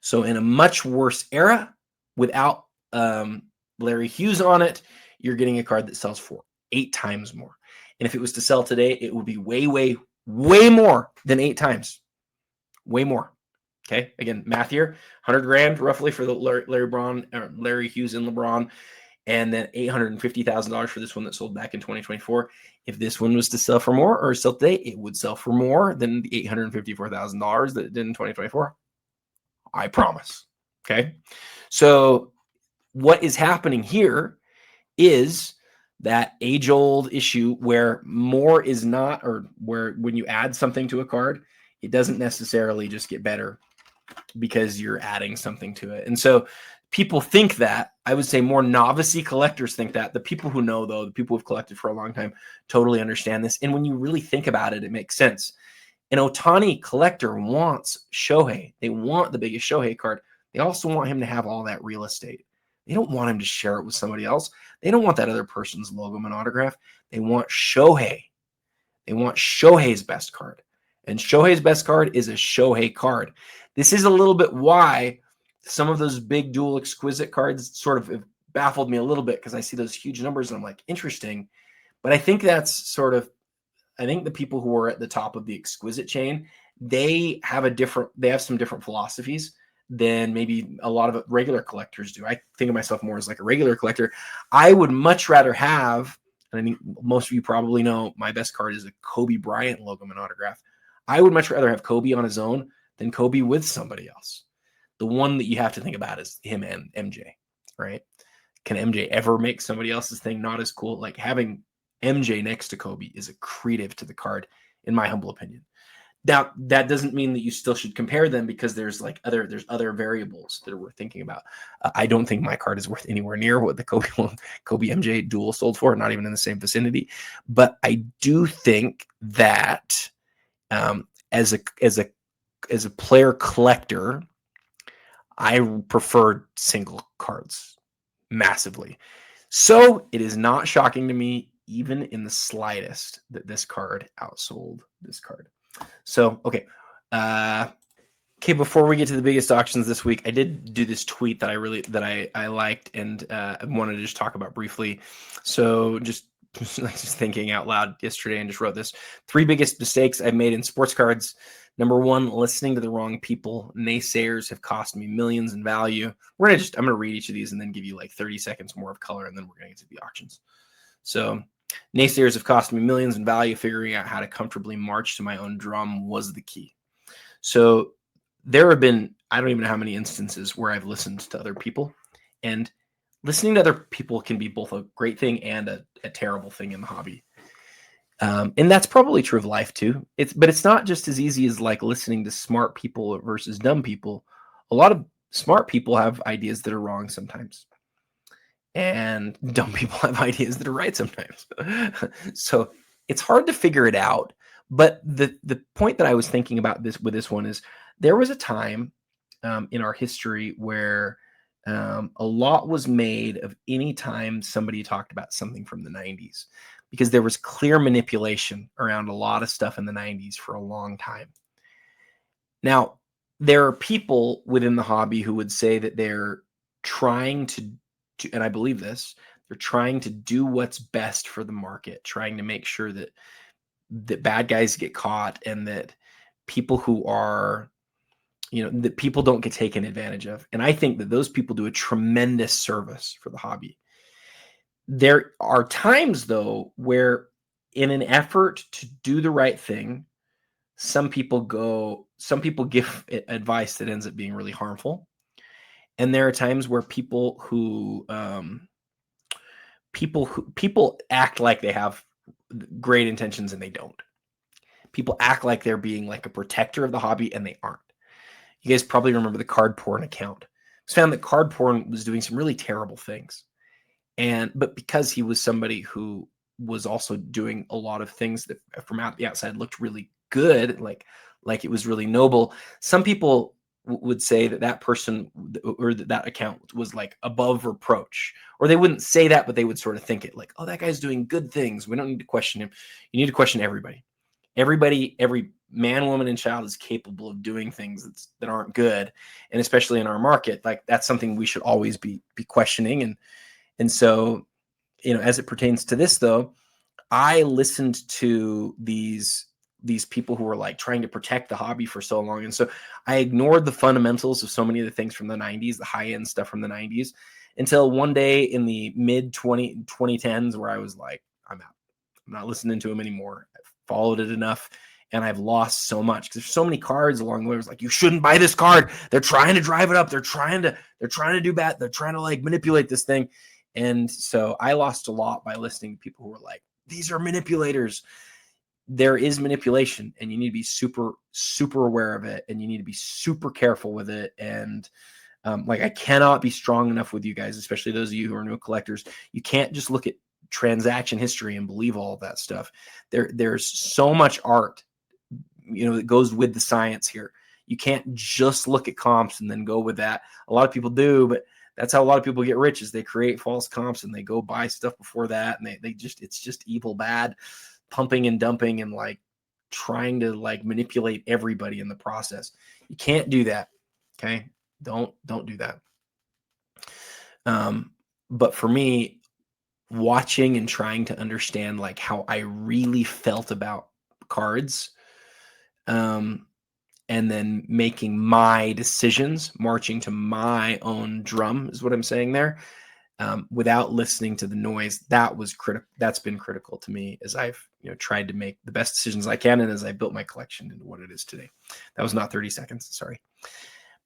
So in a much worse era, without Larry Hughes on it, you're getting a card that sells for 8 times more. And if it was to sell today, it would be way, way, way more than 8 times. Way more. Okay. Again, math here, 100 grand roughly for the Larry Hughes and LeBron, and then $850,000 for this one that sold back in 2024. If this one was to sell for more or sell today, it would sell for more than the $854,000 that it did in 2024. I promise. Okay. So what is happening here is that age-old issue where more is not, or where when you add something to a card, it doesn't necessarily just get better because you're adding something to it. And so people think that. I would say more novice-y collectors think that. The people who know, though, the people who've collected for a long time totally understand this. And when you really think about it, it makes sense. An Ohtani collector wants Shohei. They want the biggest Shohei card. They also want him to have all that real estate. They don't want him to share it with somebody else. They don't want that other person's logo and autograph. They want Shohei. They want Shohei's best card. And Shohei's best card is a Shohei card. This is a little bit why some of those big dual exquisite cards sort of have baffled me a little bit, because I see those huge numbers and I'm like, interesting. But I think that's sort of, I think the people who are at the top of the exquisite chain, they have some different philosophies than maybe a lot of regular collectors do. I think of myself more as like a regular collector. I would much rather have, and I think most of you probably know, my best card is a Kobe Bryant logo and autograph. I would much rather have Kobe on his own than Kobe with somebody else. The one that you have to think about is him and MJ, right? Can MJ ever make somebody else's thing not as cool? Like, having MJ next to Kobe is accretive to the card, in my humble opinion. Now, that doesn't mean that you still should compare them, because there's other variables that we're thinking about. I don't think my card is worth anywhere near what the Kobe MJ duel sold for, not even in the same vicinity. But I do think that as a player collector, I prefer single cards massively. So it is not shocking to me, even in the slightest, that this card outsold this card. So, okay. Before we get to the biggest auctions this week, I did do this tweet that I liked, and I wanted to just talk about briefly. So just thinking out loud yesterday, and just wrote this: 3 biggest mistakes I've made in sports cards. Number 1, listening to the wrong people. Naysayers have cost me millions in value. I'm going to read each of these and then give you like 30 seconds more of color, and then we're going to get to the auctions. So, naysayers have cost me millions in value. Figuring out how to comfortably march to my own drum was the key. So there have been, I don't even know how many instances where I've listened to other people, and listening to other people can be both a great thing and a terrible thing in the hobby. And that's probably true of life too. But it's not just as easy as like listening to smart people versus dumb people. A lot of smart people have ideas that are wrong sometimes, and dumb people have ideas that are right sometimes. So it's hard to figure it out. But the point that I was thinking about with this one is, there was a time in our history where a lot was made of any time somebody talked about something from the 90s, because there was clear manipulation around a lot of stuff in the 90s for a long time. Now, there are people within the hobby who would say that they're trying to, and I believe this, they're trying to do what's best for the market, trying to make sure that bad guys get caught, and that people who are, that people don't get taken advantage of. And I think that those people do a tremendous service for the hobby. There are times, though, where in an effort to do the right thing, some people give advice that ends up being really harmful. And there are times where people act like they have great intentions, and they don't. People act like they're being like a protector of the hobby, and they aren't. You guys probably remember the card porn account. It's found that card porn was doing some really terrible things. But because he was somebody who was also doing a lot of things that from out the outside looked really good, like it was really noble. Some people would say that person or that account was like above reproach, or they wouldn't say that, but they would sort of think it like, oh, that guy's doing good things, we don't need to question him. You need to question everybody. Every man, woman, and child is capable of doing things that aren't good, and especially in our market, like that's something we should always be questioning. And so, as it pertains to this, though, I listened to these people who were like trying to protect the hobby for so long. And so I ignored the fundamentals of so many of the things from the 90s, the high end stuff from the 90s, until one day in the mid 2010s where I was like, I'm out. I'm not listening to them anymore. I've followed it enough and I've lost so much because there's so many cards along the way. It was like, you shouldn't buy this card. They're trying to drive it up. They're trying to do bad. They're trying to like manipulate this thing. And so I lost a lot by listening to people who were like, these are manipulators. There is manipulation, and you need to be super, super aware of it, and you need to be super careful with it. And I cannot be strong enough with you guys, especially those of you who are new collectors. You can't just look at transaction history and believe all of that stuff. There's so much art, that goes with the science here. You can't just look at comps and then go with that. A lot of people do, but that's how a lot of people get rich, is they create false comps and they go buy stuff before that. And it's just evil, bad, pumping and dumping and like trying to like manipulate everybody in the process. You can't do that. Okay. Don't do that. But for me, watching and trying to understand like how I really felt about cards, and then making my decisions, marching to my own drum is what I'm saying there, without listening to the noise. That was critical. That's been critical to me as I've tried to make the best decisions I can, and as I built my collection into what it is today. That was not 30 seconds. Sorry.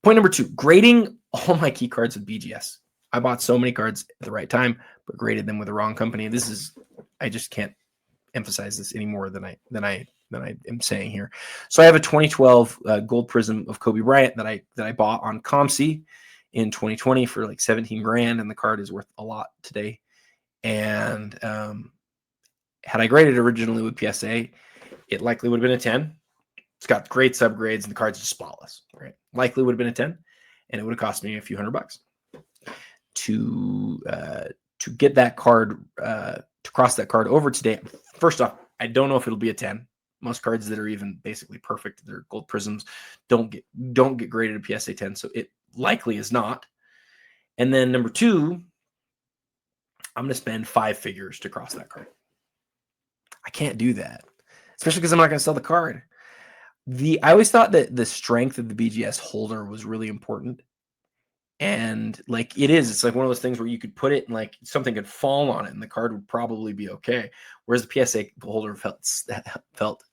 Point number 2, grading all my key cards with BGS. I bought so many cards at the right time, but graded them with the wrong company. I just can't emphasize this any more than I am saying here. So I have a 2012 gold prism of Kobe Bryant that I bought on ComC in 2020 for like 17 grand, and the card is worth a lot today. And had I graded originally with PSA, it likely would have been a 10. It's got great subgrades and the card's just spotless, right? Likely would have been a 10, and it would have cost me a few $100 to get that card, to cross that card over today. First off, I don't know if it'll be a 10. Most cards that are even basically perfect, they're gold prisms, don't get graded a PSA 10, so it likely is not. And then number 2, I'm going to spend 5 figures to cross that card. I can't do that, especially because I'm not going to sell the card. I always thought that the strength of the BGS holder was really important. And like it's like one of those things where you could put it and like something could fall on it and the card would probably be okay. Whereas the PSA holder felt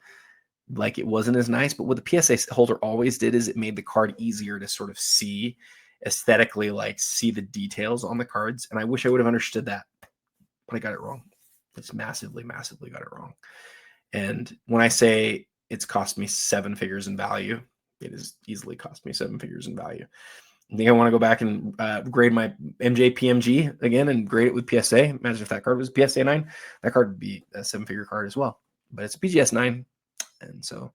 like it wasn't as nice. But what the PSA holder always did is it made the card easier to sort of see aesthetically, like see the details on the cards. And I wish I would have understood that, but I got it wrong. It's massively, massively got it wrong. And when I say it's cost me 7 figures in value, it has easily cost me 7 figures in value. I think I want to go back and grade my MJ PMG again and grade it with PSA. Imagine if that card was PSA 9. That card would be a 7-figure card as well. But it's a BGS 9. And so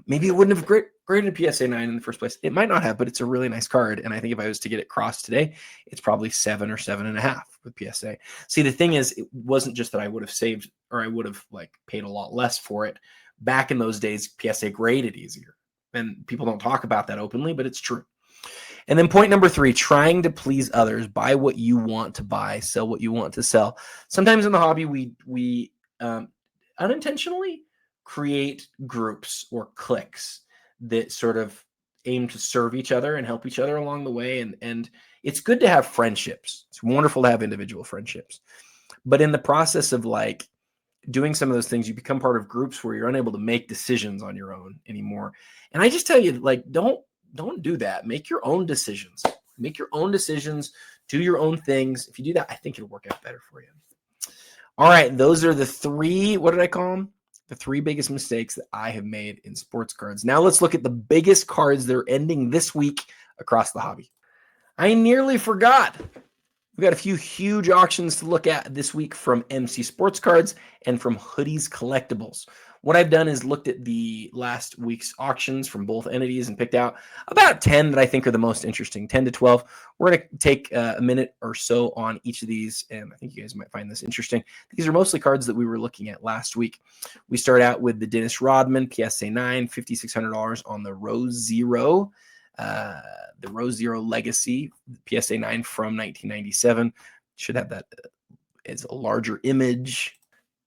maybe it wouldn't have graded a PSA 9 in the first place. It might not have, but it's a really nice card. And I think if I was to get it crossed today, it's probably 7 or 7.5 with PSA. See, the thing is, it wasn't just that I would have saved or I would have like paid a lot less for it. Back in those days, PSA graded easier. And people don't talk about that openly, but it's true. And then point number 3, trying to please others. Buy what you want to buy, sell what you want to sell. Sometimes in the hobby, we unintentionally create groups or cliques that sort of aim to serve each other and help each other along the way. And it's good to have friendships. It's wonderful to have individual friendships. But in the process of like doing some of those things, you become part of groups where you're unable to make decisions on your own anymore. And I just tell you, like, don't do that. Make your own decisions. Make your own decisions. Do your own things. If you do that, I think it'll work out better for you. All right. Those are the 3, what did I call them? The 3 biggest mistakes that I have made in sports cards. Now let's look at the biggest cards that are ending this week across the hobby. I nearly forgot. We've got a few huge auctions to look at this week from MC Sports Cards and from Hoodies Collectibles. What I've done is looked at the last week's auctions from both entities and picked out about 10 that I think are the most interesting, 10 to 12. We're going to take a minute or so on each of these, and I think you guys might find this interesting. These are mostly cards that we were looking at last week. We start out with the Dennis Rodman PSA 9, $5,600 on the Rose Zero. The Rose Zero Legacy PSA 9 from 1997. Should have that as a larger image.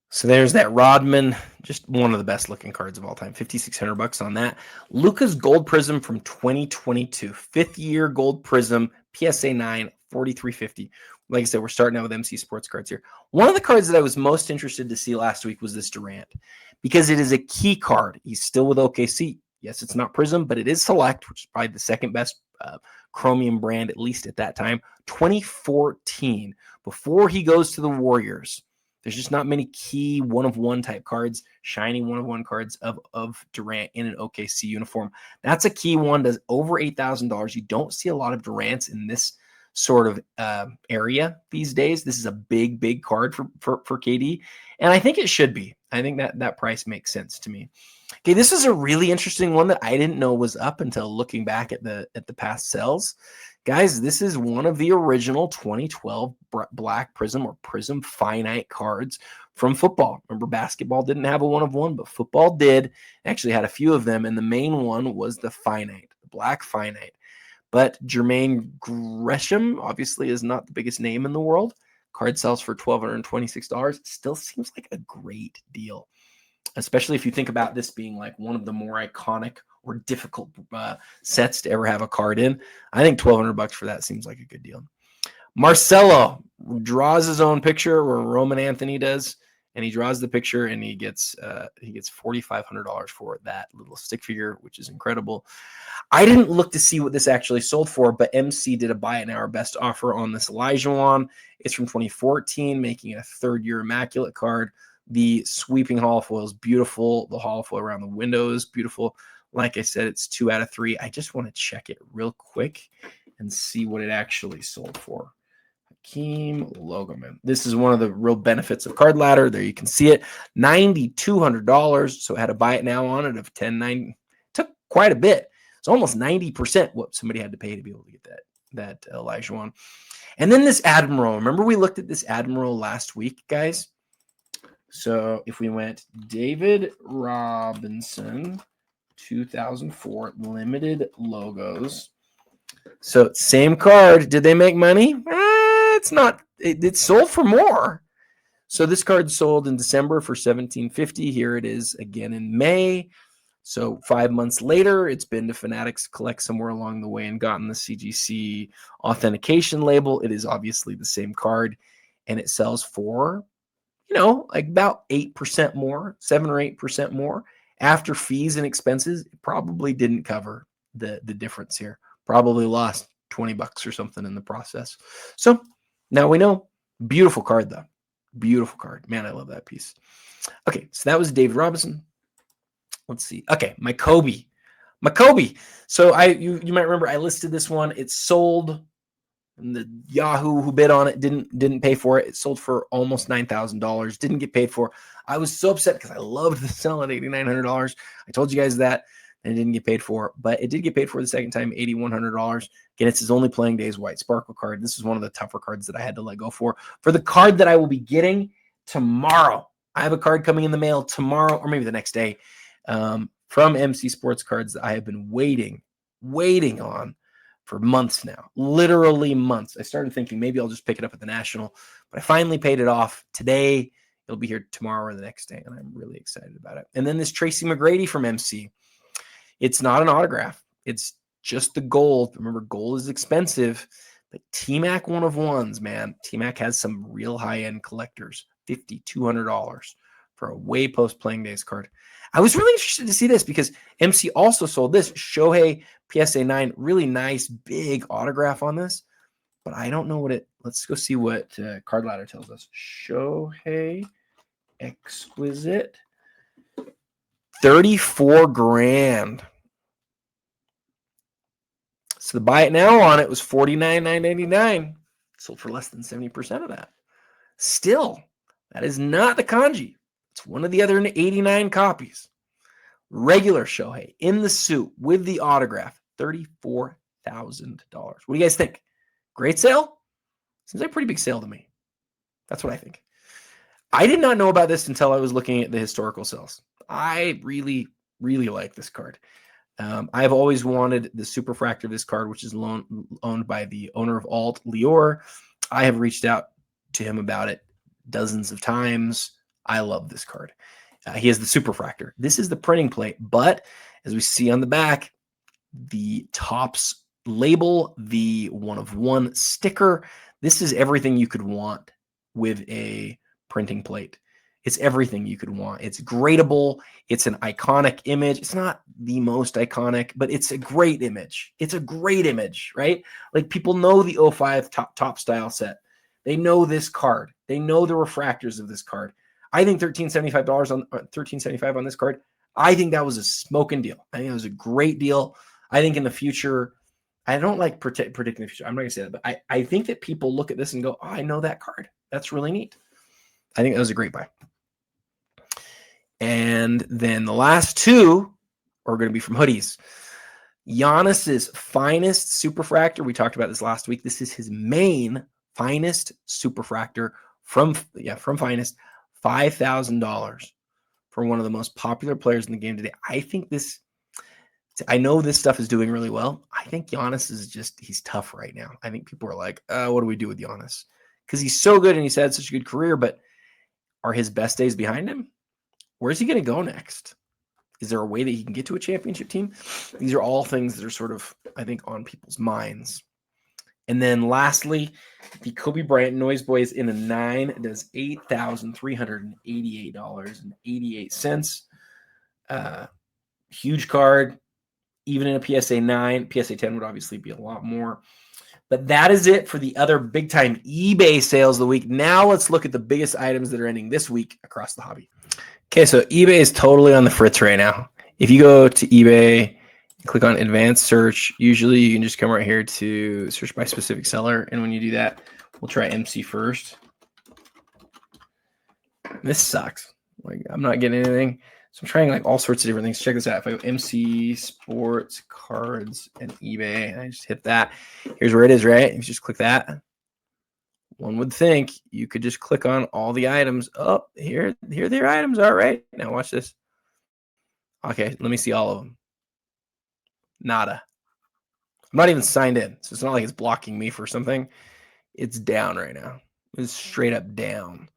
So there's that Rodman, just one of the best looking cards of all time. $5,600 on that. Luka's Gold Prism from 2022, 5th year Gold Prism PSA 9, $4,350. Like I said, we're starting out with MC Sports Cards here. One of the cards that I was most interested to see last week was this Durant, because it is a key card. He's still with OKC. Yes, it's not Prism, but it is Select, which is probably the second best chromium brand, at least at that time. 2014, before he goes to the Warriors. There's just not many key one-of-one type cards, shiny one-of-one cards of Durant in an OKC uniform. That's a key one. Does over $8,000. You don't see a lot of Durants in this sort of area these days. This is a big, big card for KD, and I think it should be. I think that price makes sense to me. Okay, this is a really interesting one that I didn't know was up until looking back at the past sales. Guys, this is one of the original 2012 Black Prism or Prism Finite cards from football. Remember, basketball didn't have a one-of-one, but football did. Actually had a few of them, and the main one was the Finite, the Black Finite. But Jermaine Gresham obviously is not the biggest name in the world. Card sells for $1,226. Still seems like a great deal, especially if you think about this being like one of the more iconic or difficult sets to ever have a card in. I think $1,200 for that seems like a good deal. Marcelo draws his own picture, or Roman Anthony does, and he draws the picture, and he gets $4,500 for that little stick figure, which is incredible. I didn't look to see what this actually sold for, but MC did a buy it now our best offer on this Olajuwon. It's from 2014, making it a third-year immaculate card. The sweeping holofoil is beautiful. The holofoil around the window is beautiful. Like I said, it's 2 out of 3. I just want to check it real quick and see what it actually sold for. Hakeem Logoman. This is one of the real benefits of Card Ladder. There you can see it. $9,200. So I had to buy it now on it of $10.90. Took quite a bit. It's almost 90% what somebody had to pay to be able to get that Olajuwon. And then this Admiral. Remember we looked at this Admiral last week, guys? So if we went David Robinson, 2004 limited logos. So same card. Did they make money? It's not. It sold for more. So this card sold in December for $1,750. Here it is again in May. So 5 months later, it's been to Fanatics Collect somewhere along the way and gotten the CGC authentication label. It is obviously the same card, and it sells for, like about 8% more, 7 or 8% more. After fees and expenses, it probably didn't cover the difference here. Probably lost $20 or something in the process. So now we know. Beautiful card, though. Beautiful card. Man, I love that piece. Okay, so that was David Robinson. Let's see. Okay, my Kobe. So you might remember I listed this one. It sold. And the Yahoo who bid on it didn't pay for it. It sold for almost $9,000. Didn't get paid for. I was so upset because I loved the sell at $8,900. I told you guys that, and it didn't get paid for. But it did get paid for the second time, $8,100. Again, it's his only playing days white sparkle card. This is one of the tougher cards that I had to let go for. For the card that I will be getting tomorrow, I have a card coming in the mail tomorrow, or maybe the next day, from MC Sports Cards that I have been waiting on for months now, literally months. I started thinking maybe I'll just pick it up at the National, but I finally paid it off today. It'll be here tomorrow or the next day, and I'm really excited about it. And then this Tracy McGrady from MC. It's not an autograph. It's just the gold. Remember, gold is expensive, but T-Mac one-of-ones, man. T-Mac has some real high-end collectors, $5,200 for a way post-playing days card. I was really interested to see this because MC also sold this Shohei PSA 9, really nice big autograph on this, but I don't know what it. Let's go see what Card Ladder tells us. Shohei Exquisite, $34,000. So the buy it now on it was $49,999. sold for less than 70% of that. Still, that is not the kanji. It's one of the other 89 copies. Regular Shohei in the suit with the autograph, $34,000. What do you guys think? Great sale? Seems like a pretty big sale to me. That's what I think. I did not know about this until I was looking at the historical sales. I really, really like this card. I've always wanted the Superfractor of this card, which is owned by the owner of Alt, Lior. I have reached out to him about it dozens of times. I love this card. He has the Superfractor. This is the printing plate, but as we see on the back, the Topps label, the 1/1 sticker, this is everything you could want with a printing plate. It's everything you could want. It's gradable. It's an iconic image. It's not the most iconic, but it's a great image. It's a great image, right? Like people know the 05 top style set. They know this card. They know the refractors of this card. I think $1,375 on $1,375 on this card. I think that was a smoking deal. I think it was a great deal. I think in the future, I don't like predicting the future. I'm not gonna say that, but I think that people look at this and go, "Oh, I know that card. That's really neat." I think that was a great buy. And then the last two are going to be from hoodies. Giannis's Finest Superfractor. We talked about this last week. This is his main Finest Superfractor from Finest. $5,000 for one of the most popular players in the game today. I know this stuff is doing really well. I think Giannis he's tough right now. I think people are like, what do we do with Giannis? Because he's so good and he's had such a good career, but are his best days behind him? Where's he going to go next? Is there a way that he can get to a championship team? These are all things that are sort of, I think, on people's minds. And then lastly, the Kobe Bryant Noise Boys in a 9 does $8,388.88. Huge card, even in a PSA 9. PSA 10 would obviously be a lot more. But that is it for the other big-time eBay sales of the week. Now let's look at the biggest items that are ending this week across the hobby. Okay, so eBay is totally on the fritz right now. If you go to eBay, click on advanced search, usually you can just come right here to search by specific seller. And when you do that, we'll try MC first. This sucks. Like I'm not getting anything. So I'm trying like all sorts of different things. Check this out. If I go MC, sports, cards, and eBay, and I just hit that, here's where it is, right? If you just click that, one would think you could just click on all the items. Oh, here their items are, right? Now watch this. Okay, let me see all of them. Nada. I'm not even signed in, so it's not like it's blocking me for something. It's down right now. It's straight up down.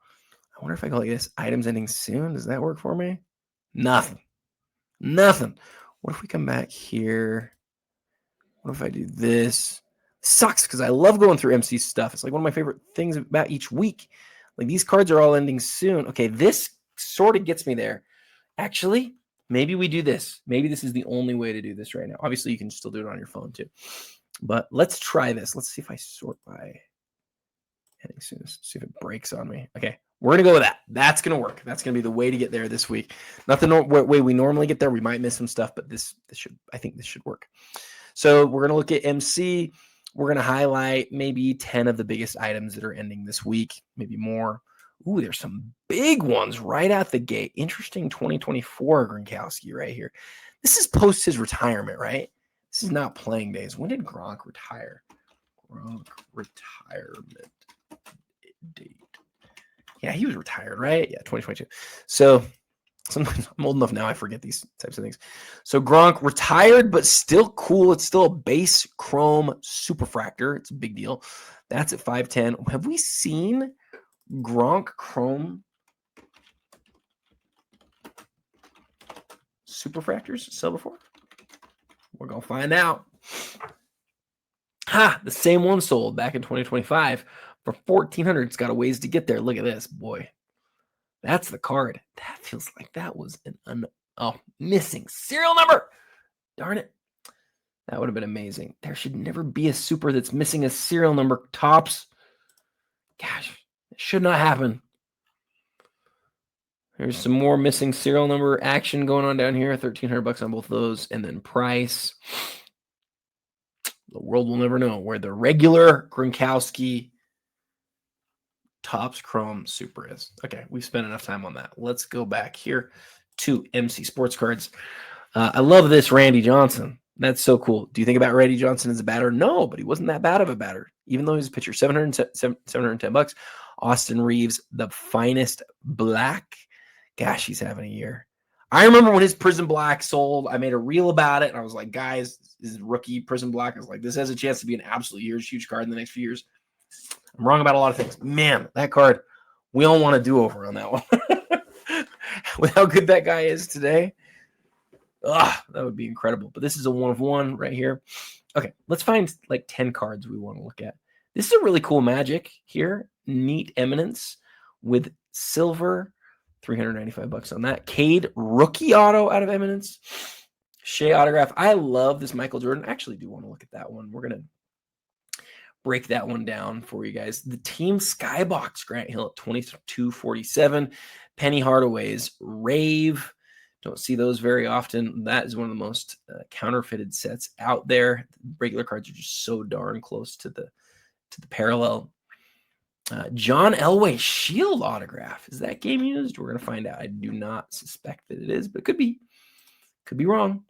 I wonder if I go like this. Items ending soon. Does that work for me? Nothing. What if we come back here? What if I do this? Sucks because I love going through MC stuff. It's like one of my favorite things about each week. Like these cards are all ending soon. Okay, this sort of gets me there. Actually, maybe we do this. Maybe this is the only way to do this right now. Obviously, you can still do it on your phone too. But let's try this. Let's see if I sort by ending soon. See if it breaks on me. Okay, we're going to go with that. That's going to work. That's going to be the way to get there this week. Not the way we normally get there. We might miss some stuff, but I think this should work. So we're going to look at MC. We're going to highlight maybe 10 of the biggest items that are ending this week, maybe more. Ooh, there's some big ones right out the gate. Interesting 2024 Gronkowski right here. This is post his retirement, right? This is not playing days. When did Gronk retire? Gronk retirement date. Yeah, he was retired, right? Yeah, 2022. So sometimes I'm old enough now, I forget these types of things. So Gronk retired, but still cool. It's still a base chrome superfractor. It's a big deal. That's at 510. Have we seen Gronk chrome superfractors sell before? We're going to find out. The same one sold back in 2025 for $1,400. It's got a ways to get there. Look at this, boy. That's the card. That feels like that was missing serial number. Darn it. That would have been amazing. There should never be a super that's missing a serial number. Tops. Gosh, it should not happen. There's some more missing serial number action going on down here. $1,300 on both of those. And then price. The world will never know where the regular Gronkowski Topps Chrome Super is. Okay, we've spent enough time on that. Let's go back here to MC Sports Cards. I love this Randy Johnson. That's so cool. Do you think about Randy Johnson as a batter? No, but he wasn't that bad of a batter, even though he was a pitcher. $710. Austin Reeves, the finest black. Gosh, he's having a year. I remember when his Prism Black sold, I made a reel about it, and I was like, guys, this is rookie Prism Black. I was like, this has a chance to be an absolute huge card in the next few years. I'm wrong about a lot of things. Man, that card, we all want to do over on that one. With how good that guy is today, that would be incredible. But this is a 1 of 1 right here. Okay, let's find like 10 cards we want to look at. This is a really cool Magic here. Neat Eminence with silver. $395 on that. Cade rookie auto out of Eminence. Shea autograph. I love this Michael Jordan. I actually do want to look at that one. We're going to break that one down for you guys. The Team Skybox Grant Hill at $22.47. Penny Hardaway's Rave. Don't see those very often. That is one of the most counterfeited sets out there. Regular cards are just so darn close to the parallel. John Elway Shield autograph. Is that game used? We're going to find out. I do not suspect that it is, but it could be. Could be wrong.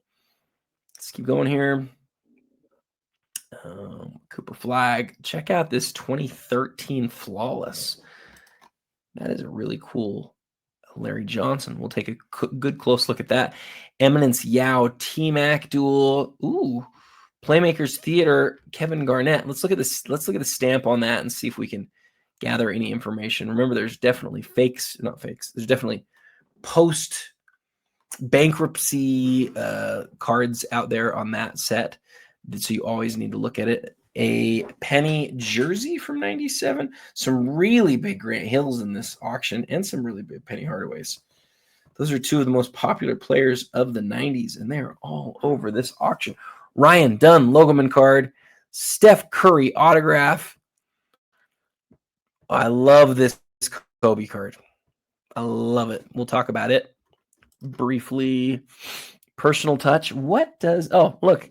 Let's keep going here. Cooper Flag. Check out this 2013 Flawless. That is a really cool Larry Johnson. We'll take a good close look at that. Eminence Yao T-Mac duel. Ooh. Playmakers Theater Kevin Garnett. Let's look at this. Let's look at the stamp on that and see if we can gather any information. Remember, there's definitely not fakes. There's definitely post bankruptcy cards out there on that set. So you always need to look at it. A penny jersey from 97. Some really big Grant Hills in this auction and some really big Penny Hardaways. Those are two of the most popular players of the 90s, and they're all over this auction. Ryan Dunn, Logoman card. Steph Curry autograph. I love this Kobe card. I love it. We'll talk about it briefly. Personal touch. What does... Oh, look.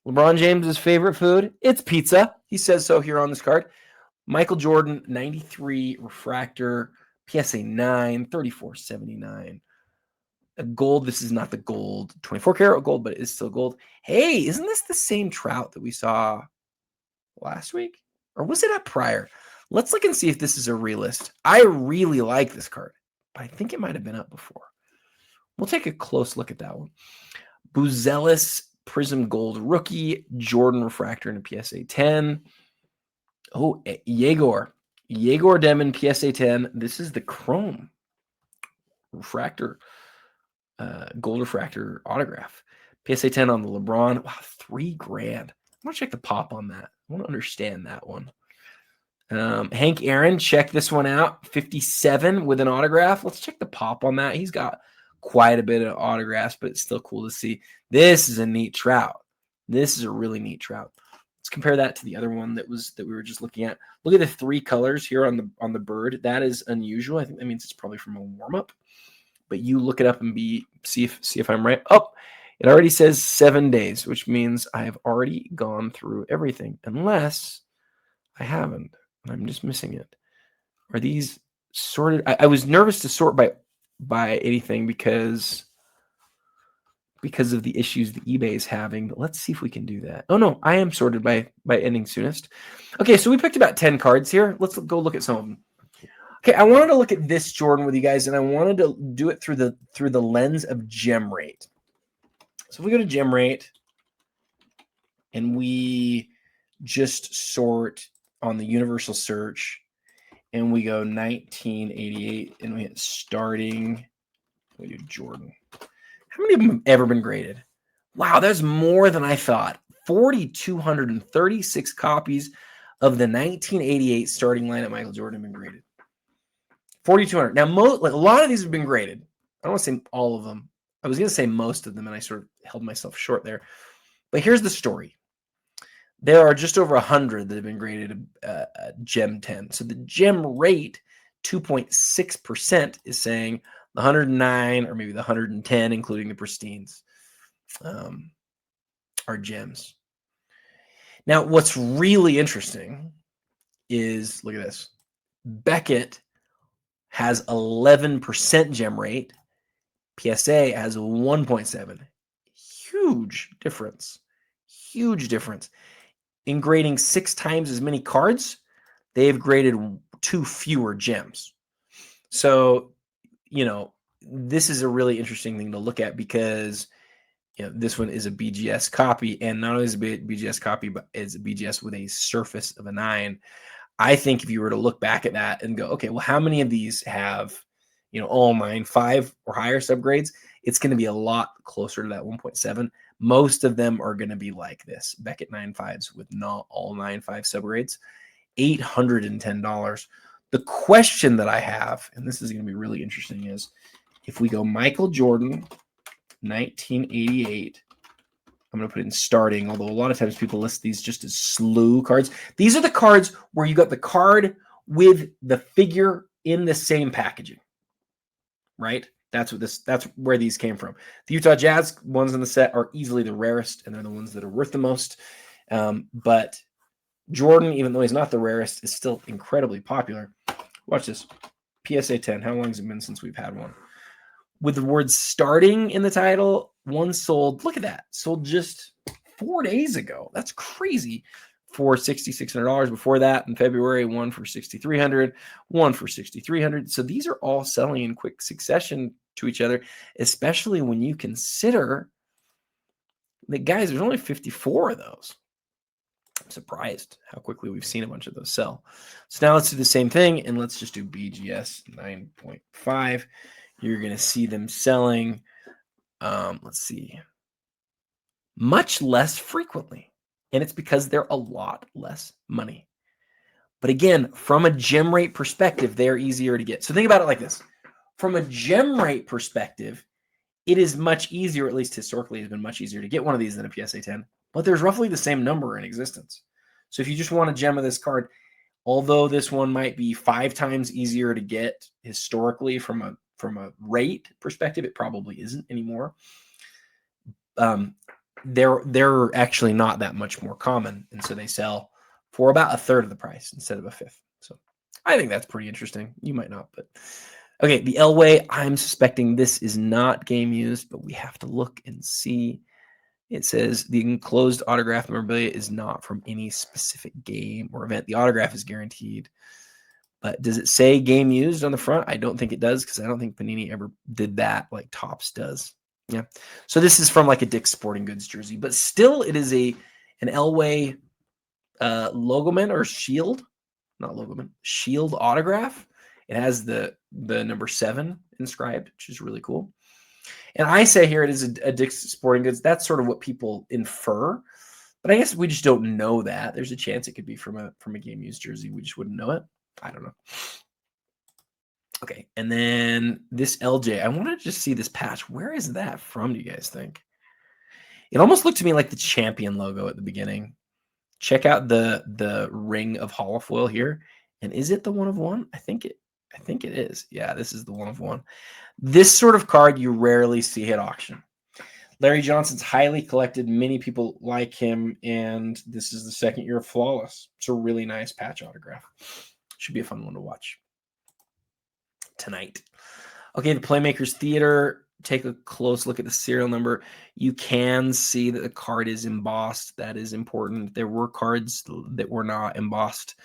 LeBron James's favorite food? It's pizza. He says so here on this card. Michael Jordan, 93 refractor. PSA 9, 34.79. A gold. This is not the gold 24 karat gold, but it is still gold. Hey, isn't this the same Trout that we saw last week? Or was it up prior? Let's look and see if this is a realist. I really like this card, but I think it might have been up before. We'll take a close look at that one. Buzelis Prism Gold rookie, Jordan refractor in a PSA 10. Oh, Yegor Demon PSA 10. This is the Chrome refractor. Gold refractor autograph. PSA 10 on the LeBron. Wow, $3,000. I want to check the pop on that. I want to understand that one. Hank Aaron, check this one out. 57 with an autograph. Let's check the pop on that. He's got quite a bit of autographs, but it's still cool to see. This is a neat Trout. This is a really neat Trout. Let's compare that to the other one that we were just looking at. Look at the 3 colors here on the bird. That is unusual. I think that means it's probably from a warm-up. But you look it up and see if I'm right. Oh, it already says 7 days, which means I have already gone through everything, unless I haven't. I'm just missing it. Are these sorted? I was nervous to sort by anything because of the issues that eBay is having. But let's see if we can do that. Oh no, I am sorted by ending soonest. Okay, so we picked about 10 cards here. Let's go look at some of them. Okay, I wanted to look at this Jordan with you guys, and I wanted to do it through the lens of gem rate. So if we go to gem rate and we just sort on the universal search, and we go 1988, and we hit starting. We do Jordan. How many of them have ever been graded? Wow, that's more than I thought. 4,236 copies of the 1988 starting lineup Michael Jordan have been graded. 4,200. Now, a lot of these have been graded. I don't want to say all of them. I was going to say most of them, and I sort of held myself short there. But here's the story. There are just over 100 that have been graded Gem 10. So the gem rate, 2.6%, is saying the 109 or maybe the 110, including the pristines, are gems. Now, what's really interesting is, look at this. Beckett has 11% gem rate. PSA has 1.7. Huge difference. Huge difference. In grading 6 times as many cards, they have graded 2 fewer gems. So, this is a really interesting thing to look at because this one is a BGS copy, and not only is it a BGS copy, but it's a BGS with a surface of a 9. I think if you were to look back at that and go, okay, well, how many of these have, all 9.5 or higher subgrades? It's going to be a lot closer to that 1.7. Most of them are going to be like this, Beckett 9.5s with not all 9.5 subgrades, $810. The question that I have, and this is going to be really interesting, is if we go Michael Jordan, 1988, I'm going to put it in starting, although a lot of times people list these just as slew cards. These are the cards where you got the card with the figure in the same packaging, right? That's where these came from. The Utah Jazz ones in the set are easily the rarest, and they're the ones that are worth the most. But Jordan, even though he's not the rarest, is still incredibly popular. Watch this. PSA 10. How long has it been since we've had one? With the word starting in the title, one sold, look at that, sold just 4 days ago. That's crazy. For $6,600. Before that, in February, one for $6,300, one for $6,300. So these are all selling in quick succession to each other, especially when you consider that, guys, there's only 54 of those. I'm surprised how quickly we've seen a bunch of those sell. So now let's do the same thing, and let's just do BGS 9.5. You're going to see them selling, let's see, much less frequently. And it's because they're a lot less money. But again, from a gem rate perspective, they're easier to get. So think about it like this. From a gem rate perspective, it is much easier, at least historically, it's been much easier to get one of these than a PSA 10. But there's roughly the same number in existence. So if you just want a gem of this card, although this one might be 5 times easier to get historically from a rate perspective, it probably isn't anymore. They're actually not that much more common, and so they sell for about a third of the price instead of a fifth. So I think that's pretty interesting. You might not, but okay. The Elway, I'm suspecting this is not game used, but we have to look and see. It says the enclosed autograph memorabilia is not from any specific game or event. The autograph is guaranteed. But does it say game used on the front? I don't think it does, because I don't think Panini ever did that like Topps does. Yeah. So this is from like a Dick's Sporting Goods jersey, but still it is an Elway logoman or shield, not logoman, shield autograph. It has the number 7 inscribed, which is really cool. And I say here it is a Dick's Sporting Goods. That's sort of what people infer, but I guess we just don't know that. There's a chance it could be from a game used jersey. We just wouldn't know it. I don't know. Okay, and then this LJ, I want to just see this patch. Where is that from, do you guys think? It almost looked to me like the champion logo at the beginning. Check out the ring of holofoil here. And is it the 1 of 1? I think it is. Yeah, this is the 1 of 1. This sort of card you rarely see at auction. Larry Johnson's highly collected. Many people like him, and this is the 2nd year of Flawless. It's a really nice patch autograph. Should be a fun one to watch tonight. Okay, the Playmakers Theater. Take a close look at the serial number. You can see that the card is embossed. That is important. There were cards that were not embossed,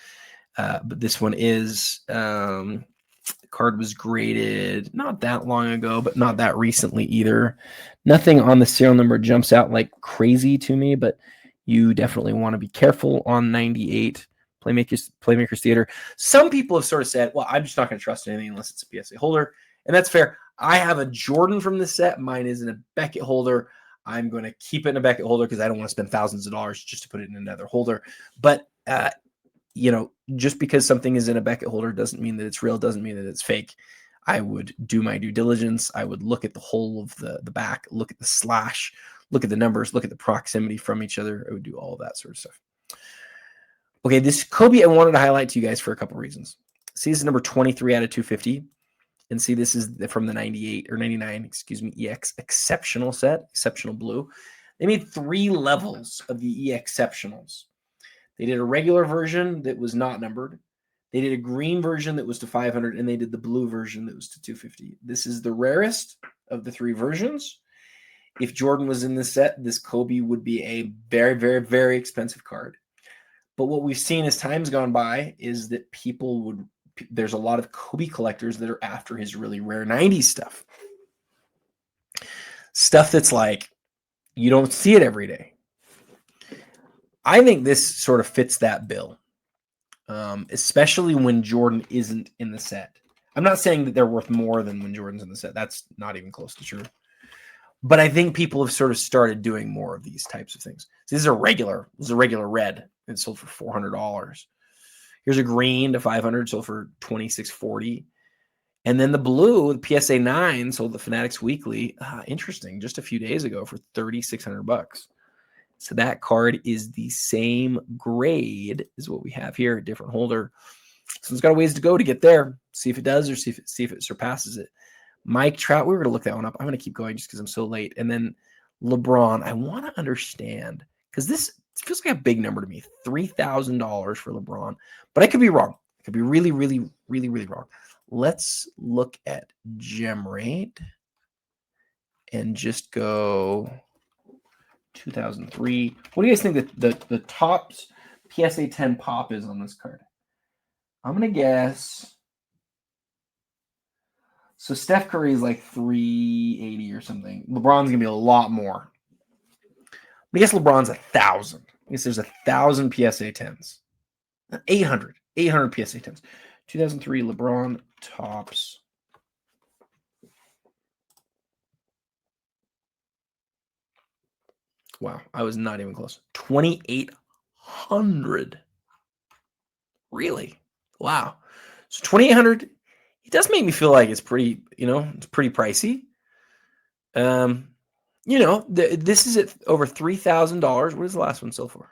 but this one is. The card was graded not that long ago, but not that recently either. Nothing on the serial number jumps out like crazy to me, but you definitely want to be careful on 98. Playmakers Theater. Some people have sort of said, well, I'm just not going to trust anything unless it's a PSA holder. And that's fair. I have a Jordan from this set. Mine is in a Beckett holder. I'm going to keep it in a Beckett holder because I don't want to spend thousands of dollars just to put it in another holder. But, just because something is in a Beckett holder doesn't mean that it's real, doesn't mean that it's fake. I would do my due diligence. I would look at the whole of the back, look at the slash, look at the numbers, look at the proximity from each other. I would do all of that sort of stuff. Okay, this Kobe I wanted to highlight to you guys for a couple reasons. See, this is number 23 out of 250. And see, this is from the 98 or 99, EX Exceptional set, Exceptional Blue. They made 3 levels of the EX Exceptionals. They did a regular version that was not numbered. They did a green version that was to 500, and they did the blue version that was to 250. This is the rarest of the 3 versions. If Jordan was in this set, this Kobe would be a very, very, very expensive card. But what we've seen as time's gone by is that there's a lot of Kobe collectors that are after his really rare 90s stuff. Stuff that's like, you don't see it every day. I think this sort of fits that bill, especially when Jordan isn't in the set. I'm not saying that they're worth more than when Jordan's in the set. That's not even close to true. But I think people have sort of started doing more of these types of things. So this is a regular red. It sold for $400. Here's a green to 500, sold for $26.40. And then the blue, the PSA 9, sold the Fanatics Weekly. Interesting, just a few days ago for $3,600. So that card is the same grade as what we have here, a different holder. So it's got a ways to go to get there. See if it does, or see if it surpasses it. Mike Trout, we were going to look that one up. I'm going to keep going just because I'm so late. And then LeBron, I want to understand, because this feels like a big number to me, $3,000 for LeBron. But I could be wrong. I could be really, really, really, really wrong. Let's look at gem rate and just go 2003. What do you guys think that the top PSA 10 pop is on this card? I'm going to guess. So Steph Curry is like 380 or something. LeBron's going to be a lot more. I guess LeBron's 1,000. I guess there's 1,000 PSA 10s. 800 PSA 10s. 2003 LeBron tops. Wow, I was not even close. 2,800. Really? Wow. So 2,800. It does make me feel like it's pretty, it's pretty pricey. This is at over $3,000. What is the last one sold for?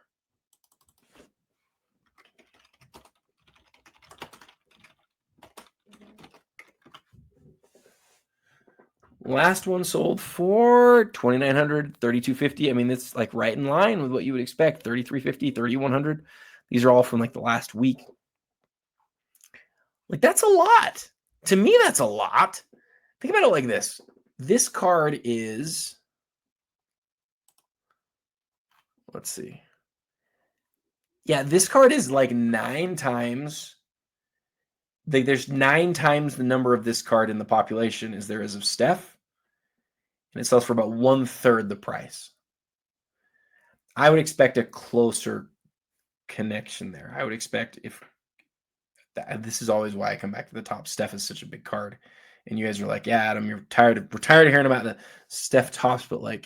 Last one sold for $2,900, $3,250. I mean, it's like right in line with what you would expect. $3,350, $3,100. These are all from like the last week. Like, that's a lot. To me, that's a lot. Think about it like this. This card is, let's see. Yeah, this card is like 9 times. There's 9 times the number of this card in the population as there is of Steph. And it sells for about 1/3 the price. I would expect a closer connection there. I would expect this is always why I come back to the top. Steph is such a big card. And you guys are like, yeah, Adam, we're tired of hearing about the Steph tops, but like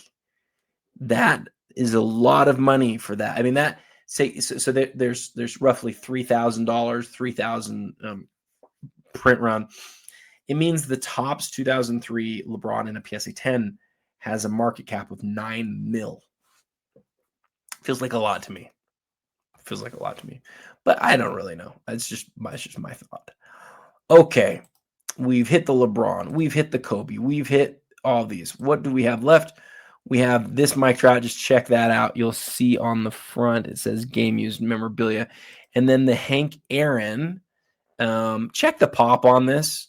that is a lot of money for that. I mean, there's roughly $3,000, 3,000 print run. It means the tops 2003 LeBron in a PSA 10 has a market cap of $9 million. Feels like a lot to me. But I don't really know. It's just my thought. Okay. We've hit the LeBron. We've hit the Kobe. We've hit all these. What do we have left? We have this Mike Trout. Just check that out. You'll see on the front, it says game used memorabilia. And then the Hank Aaron. Check the pop on this.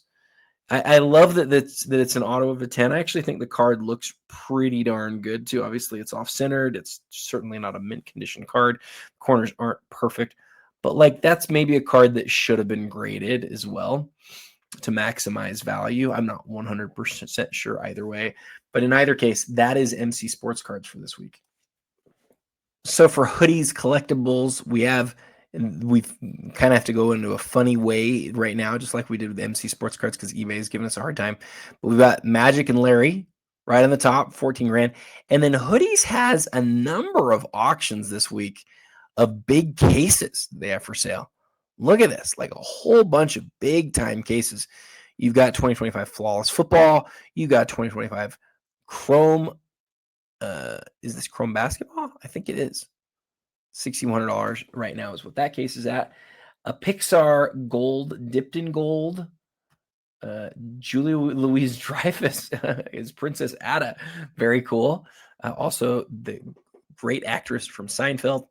I love that it's an auto of a 10. I actually think the card looks pretty darn good too. Obviously, it's off-centered. It's certainly not a mint condition card. Corners aren't perfect. But like that's maybe a card that should have been graded as well to maximize value. I'm not 100% sure either way. But in either case, that is MC Sports Cards for this week. So for hoodies, collectibles, we kind of have to go into a funny way right now, just like we did with MC Sports Cards because eBay is giving us a hard time. But we've got Magic and Larry right on the top, 14 grand. And then Hoodies has a number of auctions this week of big cases they have for sale. Look at this, like a whole bunch of big time cases. You've got 2025 Flawless Football. You got 2025 Chrome. Is this Chrome Basketball? I think it is. $6,100 right now is what that case is at. A Pixar Gold, dipped in gold. Julia Louise-Dreyfus is Princess Ada. Very cool. Also, the great actress from Seinfeld.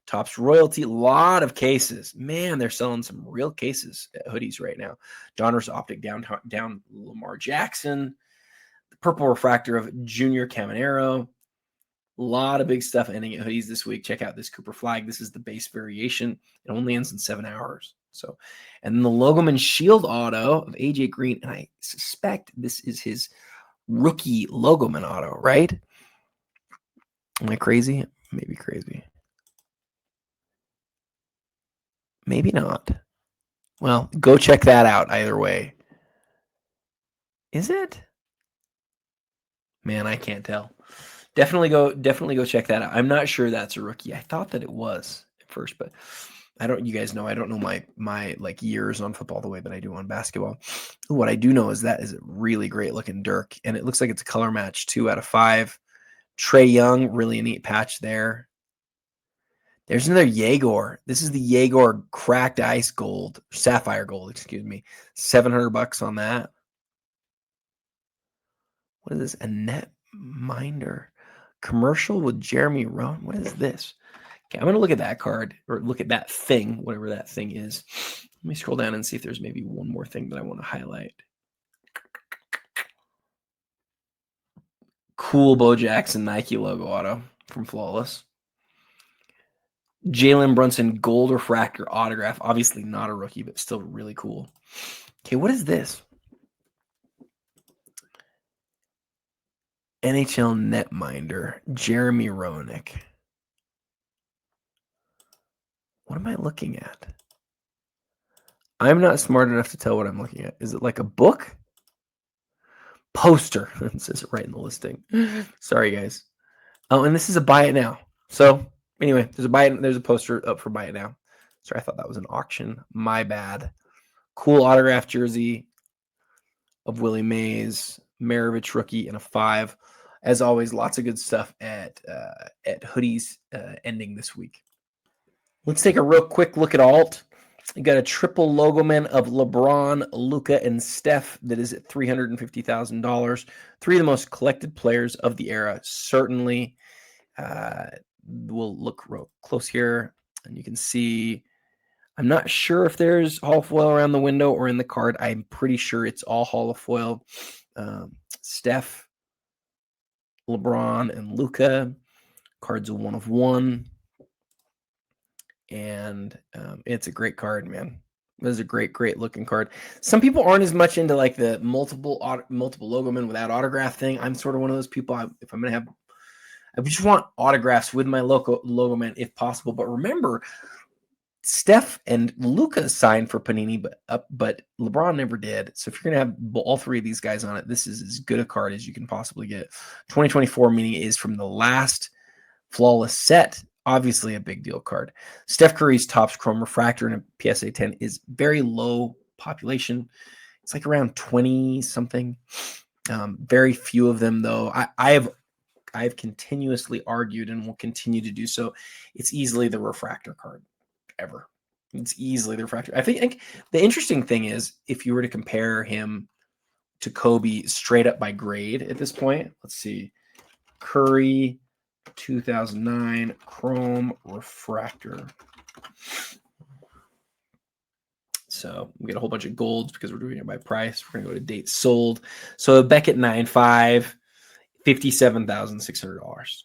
Topps Royalty, a lot of cases. Man, they're selling some real cases at hoodies right now. Donruss Optic down Lamar Jackson. The purple refractor of Junior Caminero. A lot of big stuff ending at hoodies this week. Check out this Cooper flag. This is the base variation. It only ends in 7 hours. So, and then the Logoman Shield auto of AJ Green, and I suspect this is his rookie Logoman auto, right? Am I crazy? Maybe crazy. Maybe not. Well, go check that out either way. Is it? Man, I can't tell. Definitely go check that out. I'm not sure that's a rookie. I thought that it was at first, but you guys know I don't know my like years on football the way that I do on basketball. What I do know is that is a really great looking Dirk, and it looks like it's a color match 2 out of 5. Trae Young, really a neat patch there. There's another Jaeger. This is the Jaeger cracked ice gold, sapphire gold, excuse me. $700 on that. What is this? A net minder commercial with Jeremy Rohn. What is this? Okay, I'm going to look at that card or look at that thing, whatever that thing is. Let me scroll down and see if there's maybe one more thing that I want to highlight. Cool Bo Jackson Nike logo auto from Flawless. Jalen Brunson gold refractor autograph. Obviously not a rookie, but still really cool. Okay, what is this? NHL netminder, Jeremy Roenick. What am I looking at? I'm not smart enough to tell what I'm looking at. Is it like a book? Poster. It says it right in the listing. Sorry, guys. Oh, and this is a buy it now. So anyway, there's a poster up for buy it now. Sorry, I thought that was an auction. My bad. Cool autograph jersey of Willie Mays, Maravich rookie, and a 5. As always, lots of good stuff at hoodies ending this week. Let's take a real quick look at alt. You got a triple Logoman of LeBron, Luka, and Steph that is at $350,000. 3 of the most collected players of the era. Certainly, we'll look real close here, and you can see. I'm not sure if there's Hall of Foil around the window or in the card. I'm pretty sure it's all Hall of Foil. Steph, LeBron, and Luka. Cards a 1 of 1. And it's a great card, man. This is a great looking card. Some people aren't as much into like the multiple Logoman without autograph thing. I'm sort of one of those people. If I'm going to have, I just want autographs with my Logoman if possible. But remember, Steph and Luka signed for Panini, but LeBron never did. So if you're going to have all 3 of these guys on it, this is as good a card as you can possibly get. 2024 meaning is from the last Flawless set. Obviously a big deal card. Steph Curry's Topps Chrome Refractor in a PSA 10 is very low population. It's like around 20 something. Very few of them though. I've continuously argued and will continue to do so. It's easily the refractor card ever. It's easily the refractor. I think the interesting thing is if you were to compare him to Kobe straight up by grade at this point, let's see. Curry 2009 Chrome Refractor. So we get a whole bunch of golds because we're doing it by price. We're going to go to date sold. So Beckett 9.5, $57,600.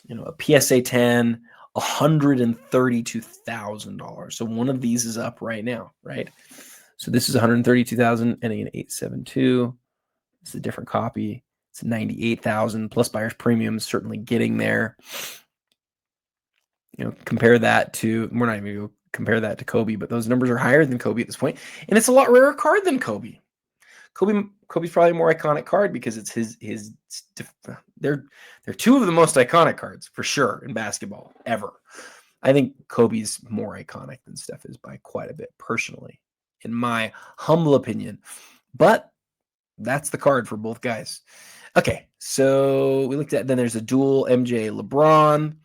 You know, a PSA 10, $132,000. So one of these is up right now, right? So this is 132,000 and an 872. It's a different copy. It's 98,000 plus buyer's premiums, certainly getting there. You know, compare that to, we're not even going to compare that to Kobe, but those numbers are higher than Kobe at this point. And it's a lot rarer card than Kobe. Kobe's probably a more iconic card because it's they're 2 of the most iconic cards for sure in basketball ever. I think Kobe's more iconic than Steph is by quite a bit personally, in my humble opinion. But that's the card for both guys. Okay, so we looked at, then there's a dual MJ LeBron.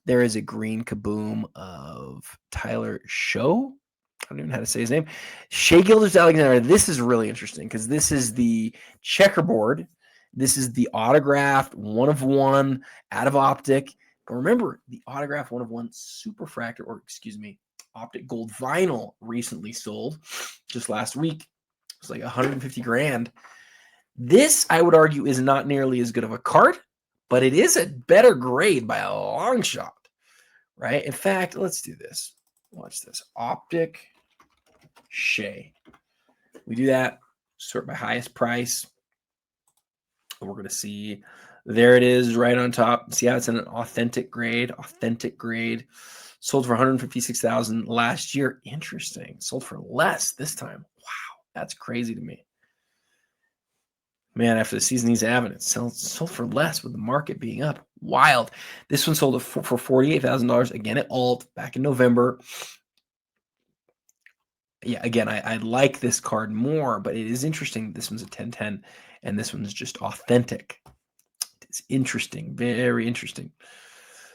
There is a green kaboom of Tyler Show. I don't even know how to say his name. Shea Gilgeous-Alexander. This is really interesting because this is the checkerboard. This is the autographed 1 of 1 out of Optic. But remember, the autograph 1/1 superfractor, or excuse me, optic gold vinyl recently sold just last week. It's like 150 grand. This, I would argue, is not nearly as good of a card, but it is a better grade by a long shot, right? In fact, let's do this. Watch this. Optic Shea. We do that, sort by highest price. We're going to see, there it is right on top. See how it's in an authentic grade, sold for 156,000 last year. Interesting. Sold for less this time. Wow. That's crazy to me. Man, after the season he's having, it sold for less with the market being up. Wild. This one sold for $48,000 again at Alt back in November. Yeah, again, I like this card more, but it is interesting. This one's a 10/10, and this one's just authentic. It's interesting, very interesting.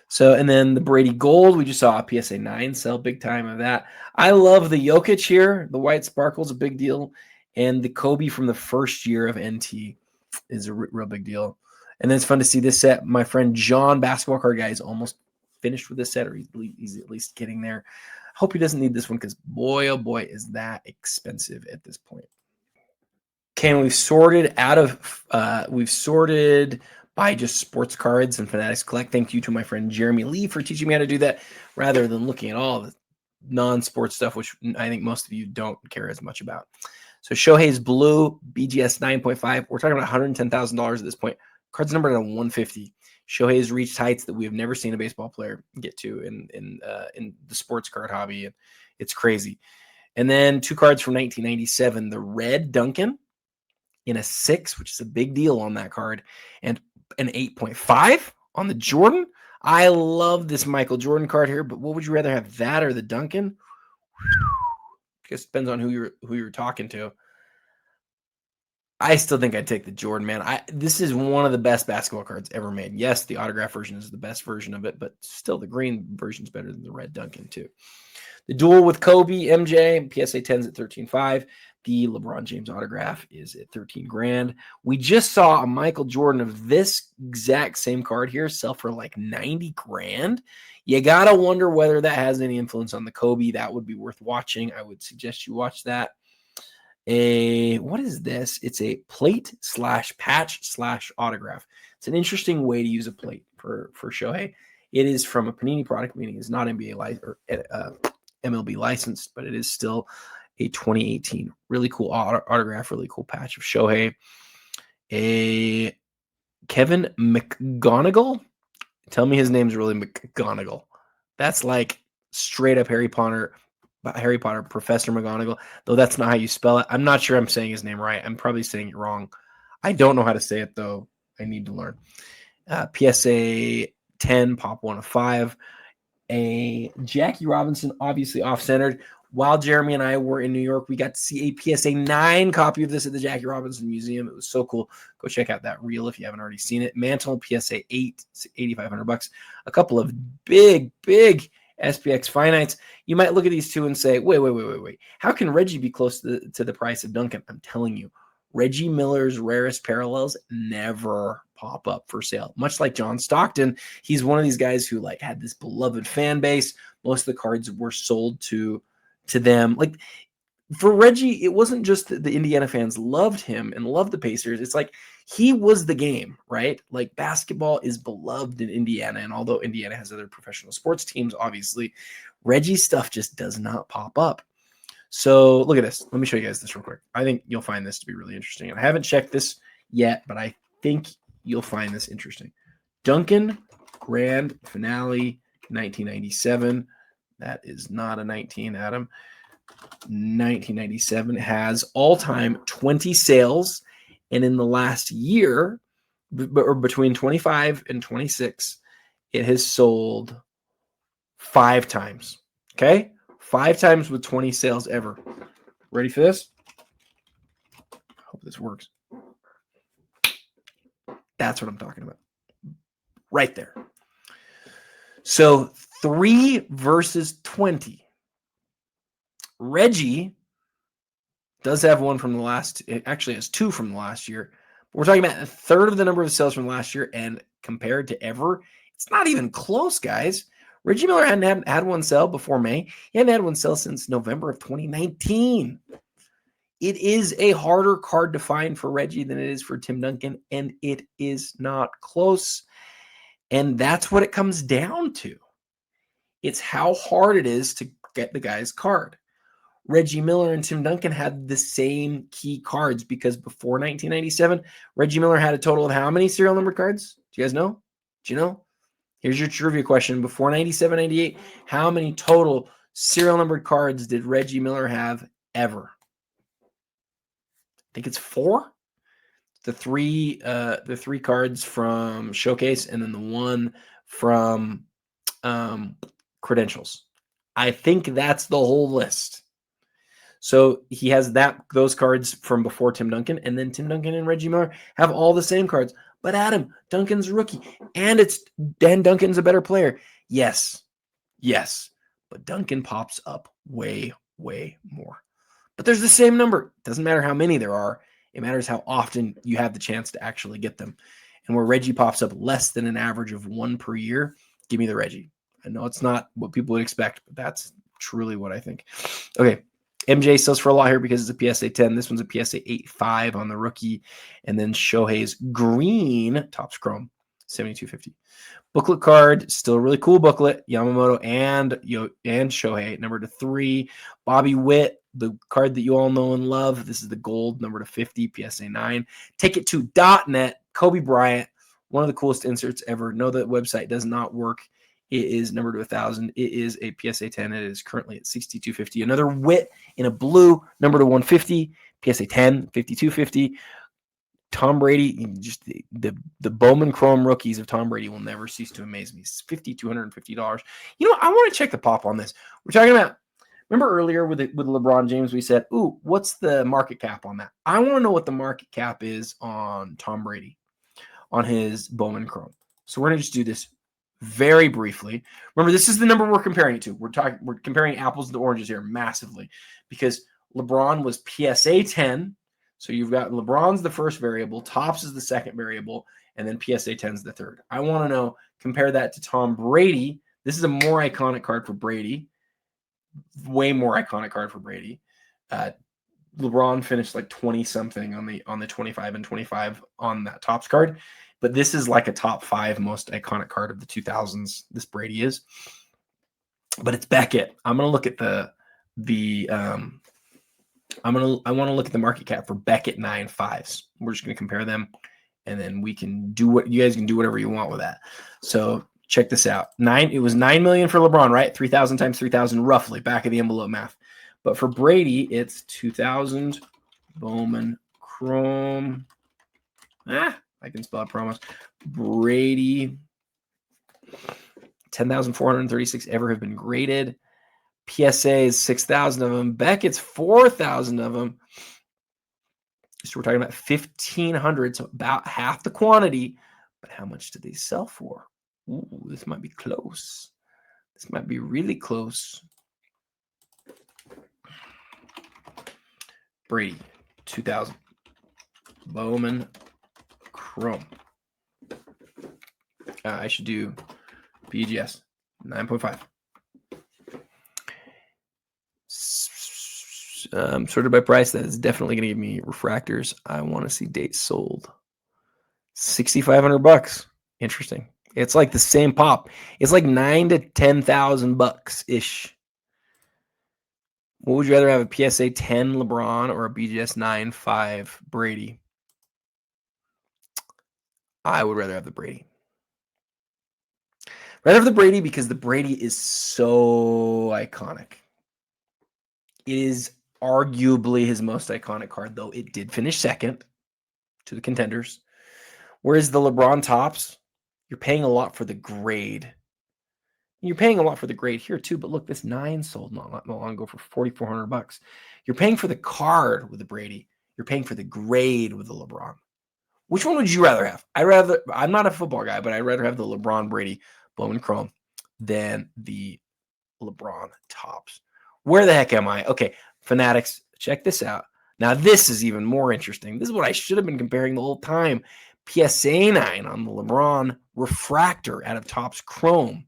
So, and then the Brady Gold, we just saw a PSA 9 sell big time of that. I love the Jokic here. The white sparkle's a big deal. And the Kobe from the first year of NT is a real big deal. And then it's fun to see this set. My friend John, basketball card guy, is almost finished with this set, or he's at least getting there. Hope he doesn't need this one because boy, oh boy, is that expensive at this point. Okay, and we've sorted by just sports cards and Fanatics Collect. Thank you to my friend Jeremy Lee for teaching me how to do that rather than looking at all the non-sports stuff, which I think most of you don't care as much about. So Shohei's blue, BGS 9.5. We're talking about $110,000 at this point. Card's numbered at 150. Shohei has reached heights that we have never seen a baseball player get to in the sports card hobby. And it's crazy. And then 2 cards from 1997, the red Duncan in a 6, which is a big deal on that card, and an 8.5 on the Jordan. I love this Michael Jordan card here, but what would you rather have, that or the Duncan? I guess it depends on who you're talking to. I still think I'd take the Jordan, man. This is one of the best basketball cards ever made. Yes, the autograph version is the best version of it, but still the green version is better than the red Duncan too. The duel with Kobe, MJ, PSA 10's at 13.5. The LeBron James autograph is at 13 grand. We just saw a Michael Jordan of this exact same card here sell for like 90 grand. You got to wonder whether that has any influence on the Kobe. That would be worth watching. I would suggest you watch that. What is this? It's a plate / patch / autograph. It's an interesting way to use a plate for Shohei. It is from a Panini product, meaning it's not NBA or MLB licensed, but it is still a 2018. Really cool autograph, really cool patch of Shohei. A Kevin McGonigal. Tell me his name's really McGonigal. That's like straight up Harry Potter, Professor McGonagall, though that's not how you spell it. I'm not sure I'm saying his name right. I'm probably saying it wrong. I don't know how to say it, though. I need to learn. PSA 10, pop 1 of 5. A Jackie Robinson, obviously off-centered. While Jeremy and I were in New York, we got to see a PSA 9 copy of this at the Jackie Robinson Museum. It was so cool. Go check out that reel if you haven't already seen it. Mantle, PSA 8, $8,500. A couple of big SPX finites. You might look at these two and say, wait. How can Reggie be close to the price of Duncan? I'm telling you, Reggie Miller's rarest parallels never pop up for sale. Much like John Stockton, he's one of these guys who like had this beloved fan base. Most of the cards were sold to them. Like for Reggie, it wasn't just that the Indiana fans loved him and loved the Pacers. It's like he was the game, right? Like basketball is beloved in Indiana. And although Indiana has other professional sports teams, obviously, Reggie's stuff just does not pop up. So look at this. Let me show you guys this real quick. I think you'll find this to be really interesting. And I haven't checked this yet, but I think you'll find this interesting. Duncan Grand Finale 1997. That is not a 19, Adam. 1997 has all-time 20 sales. And in the last year, or between 25 and 26, it has sold 5 times. Okay? 5 times with 20 sales ever. Ready for this? Hope this works. That's what I'm talking about. Right there. So 3 versus 20. Reggie does have one from the last, it actually has 2 from the last year. But we're talking about a third of the number of sales from last year, and compared to ever, It's not even close, guys. Reggie Miller hadn't had one sell before May. He hadn't had one sell since November of 2019. It is a harder card to find for Reggie than it is for Tim Duncan, and it is not close. And that's what it comes down to. It's how hard it is to get the guy's card. Reggie Miller and Tim Duncan had the same key cards because before 1997, Reggie Miller had a total of how many serial number cards? Do you guys know? Do you know? Here's your trivia question. Before 97, 98, how many total serial numbered cards did Reggie Miller have ever? I think it's 4. The three cards from Showcase and then the one from Credentials. I think that's the whole list. So he has those cards from before Tim Duncan, and then Tim Duncan and Reggie Miller have all the same cards. But Adam, Duncan's rookie, and Dan Duncan's a better player. Yes, but Duncan pops up way, way more. But there's the same number. It doesn't matter how many there are. It matters how often you have the chance to actually get them. And where Reggie pops up less than an average of 1 per year, give me the Reggie. I know it's not what people would expect, but that's truly what I think. Okay. MJ sells for a lot here because it's a PSA 10. This one's a PSA 8.5 on the rookie. And then Shohei's green Topps Chrome, 7250. Booklet card, still a really cool booklet. Yamamoto and Shohei, number 3. Bobby Witt, the card that you all know and love. This is the gold, number 50, PSA 9. Ticket2.net, Kobe Bryant, one of the coolest inserts ever. No, that website does not work. It is numbered to 1,000. It is a PSA 10. It is currently at 6250. Another Witt in a blue, number to 150, PSA 10, 5250. Tom Brady, just the Bowman Chrome rookies of Tom Brady will never cease to amaze me. It's $5,250. You know, I want to check the pop on this. We're talking about, remember earlier with LeBron James, we said, ooh, what's the market cap on that? I want to know what the market cap is on Tom Brady, on his Bowman Chrome. So we're going to just do this very briefly. Remember, this is the number we're comparing it to. We're comparing apples to oranges here massively because LeBron was PSA 10. So you've got LeBron's the first variable, Topps is the second variable, and then PSA 10 is the third. I want to know, compare that to Tom Brady. This is a more iconic card for Brady. Way more iconic card for Brady. LeBron finished like 20-something on the 25 and 25 on that Topps card. But this is like a top 5 most iconic card of the 2000s. This Brady is. But it's Beckett. I'm going to look at I want to look at the market cap for Beckett 9.5s. We're just going to compare them, and then we can do what you guys can do whatever you want with that. So check this out. It was $9 million for LeBron, right? 3,000 times 3,000, roughly, back of the envelope math. But for Brady, it's 2,000 Bowman Chrome. I can spell promos. Brady, 10,436 ever have been graded. PSA is 6,000 of them. Beckett's 4,000 of them. So we're talking about 1,500, so about half the quantity. But how much do they sell for? Ooh, this might be close. This might be really close. Brady, 2,000. Bowman Chrome. I should do BGS 9.5. Sorted by price. That is definitely going to give me refractors. I want to see dates sold. $6,500. Interesting. It's like the same pop. It's like $9,000 to $10,000 ish. What would you rather have, a PSA 10 LeBron or a BGS 9.5 Brady? I would rather have the Brady. Rather have the Brady because the Brady is so iconic. It is arguably his most iconic card, though it did finish second to the contenders. Whereas the LeBron Topps, you're paying a lot for the grade. You're paying a lot for the grade here too, but look, this 9 sold not long ago for $4,400. You're paying for the card with the Brady. You're paying for the grade with the LeBron. Which one would you rather have? I'm not a football guy, but I'd rather have the LeBron Brady Bowman Chrome than the LeBron Topps. Where the heck am I? Okay, Fanatics, check this out. Now, this is even more interesting. This is what I should have been comparing the whole time. PSA 9 on the LeBron refractor out of Topps Chrome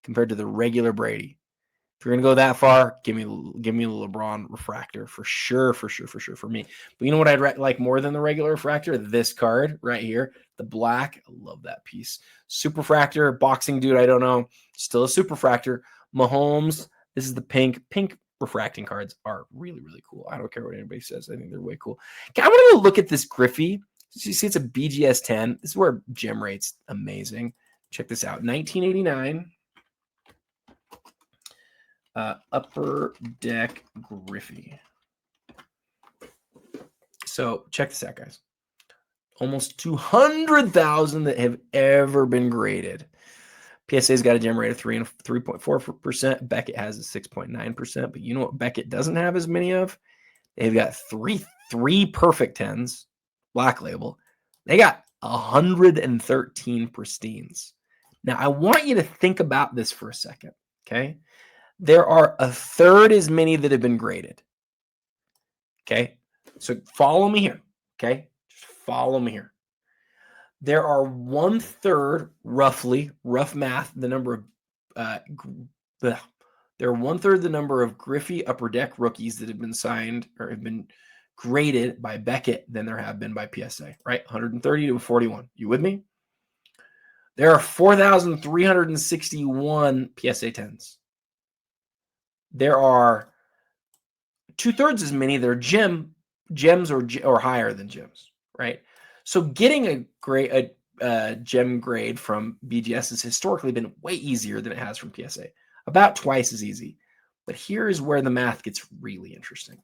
compared to the regular Brady. If you're gonna go that far, give me the LeBron refractor for sure for me. But you know what I'd like more than the regular refractor? This card right here, the black. I love that piece. Superfractor, boxing dude. I don't know. Still a superfractor. Mahomes. This is the pink. Pink refracting cards are really cool. I don't care what anybody says. I think they're way cool. Okay, I want to go look at this Griffey. So you see, it's a BGS 10. This is where gem rate's amazing. Check this out. 1989. Upper Deck Griffey. So check this out, guys. Almost 200,000 that have ever been graded. PSA's got a gem rate of 3.4%. Beckett has a 6.9%. But you know what Beckett doesn't have as many of? They've got three perfect 10s, black label. They got 113 pristines. Now, I want you to think about this for a second, okay? There are a third as many that have been graded. Okay. So follow me here. Okay. Just follow me here. There are 1/3, roughly, rough math, the number of, there are 1/3 the number of Griffey Upper Deck rookies that have been signed or have been graded by Beckett than there have been by PSA, right? 130 to 41. You with me? There are 4,361 PSA 10s. There are 2/3 as many that are gems or higher than gems, right? So getting a gem grade from BGS has historically been way easier than it has from PSA, about twice as easy. But here is where the math gets really interesting.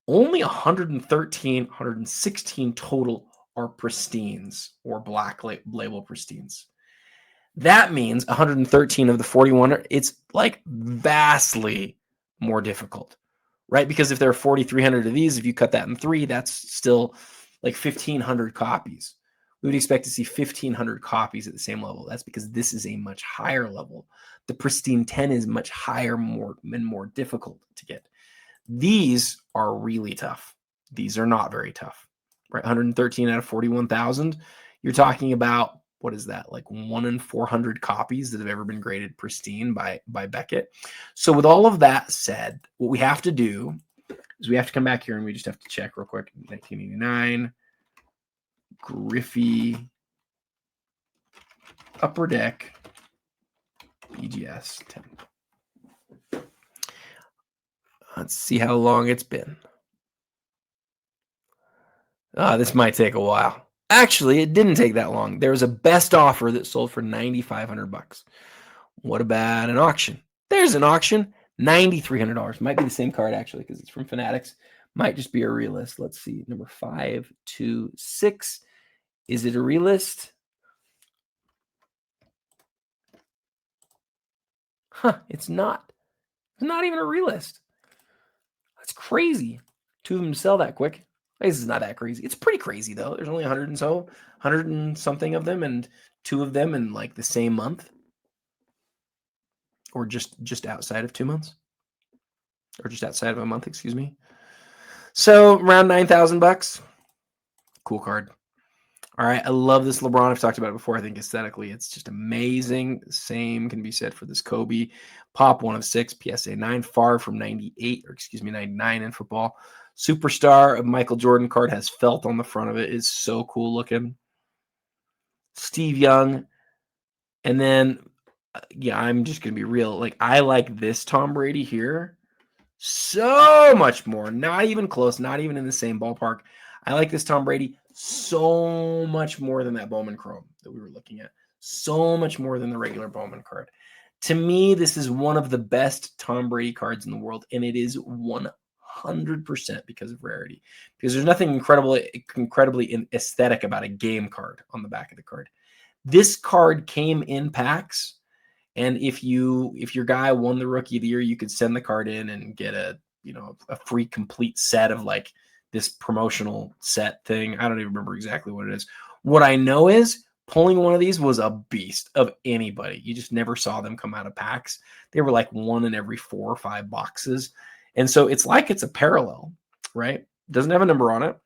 Only 113, 116 total are pristines or black label pristines. That means 113 of the 41, it's like vastly more difficult, right? Because if there are 4,300 of these, if you cut that in 3, that's still like 1,500 copies. We would expect to see 1,500 copies at the same level. That's because this is a much higher level. The pristine 10 is much higher, more difficult to get. These are really tough. These are not very tough, right? 113 out of 41,000. You're talking about, what is that? Like 1 in 400 copies that have ever been graded pristine by Beckett. So with all of that said, what we have to do is we have to come back here and we just have to check real quick. 1989 Griffey Upper Deck BGS 10. Let's see how long it's been. This might take a while. Actually, it didn't take that long. There was a best offer that sold for $9,500. What about an auction? There's an auction, $9,300. Might be the same card actually because it's from Fanatics. Might just be a realist. Let's see, number 526. Is it a realist? It's not. It's not even a realist. That's crazy. 2 of them sell that quick. This is not that crazy. It's pretty crazy though. There's only 100 and something of them, and 2 of them in like the same month, or just outside of 2 months, or just outside of a month. Excuse me. So around $9,000. Cool card. All right, I love this LeBron. I've talked about it before. I think aesthetically, it's just amazing. Same can be said for this Kobe. Pop 1 of 6, PSA 9, far from 98, or excuse me, 99 in football. Superstar of Michael Jordan card has felt on the front of it. It's so cool looking. Steve Young. And then, yeah, I'm just going to be real. Like, I like this Tom Brady here so much more. Not even close. Not even in the same ballpark. I like this Tom Brady so much more than that Bowman Chrome that we were looking at. So much more than the regular Bowman card. To me, this is one of the best Tom Brady cards in the world, and it is 100% because of rarity. Because there's nothing incredibly aesthetic about a game card on the back of the card. This card came in packs, and if your guy won the Rookie of the Year, you could send the card in and get a free complete set of like this promotional set thing. I don't even remember exactly what it is. What I know is pulling one of these was a beast of anybody. You just never saw them come out of packs. They were like 1 in every 4 or 5 boxes. And so it's like it's a parallel, right? Doesn't have a number on it.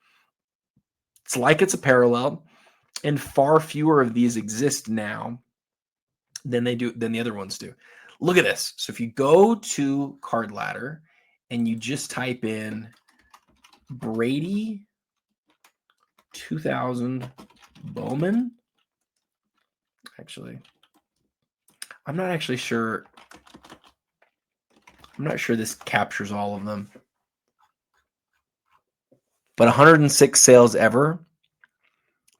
It's like it's a parallel, and far fewer of these exist now than the other ones do. Look at this. So if you go to Card Ladder and you just type in Brady 2000 Bowman, actually, I'm not sure this captures all of them. But 106 sales ever.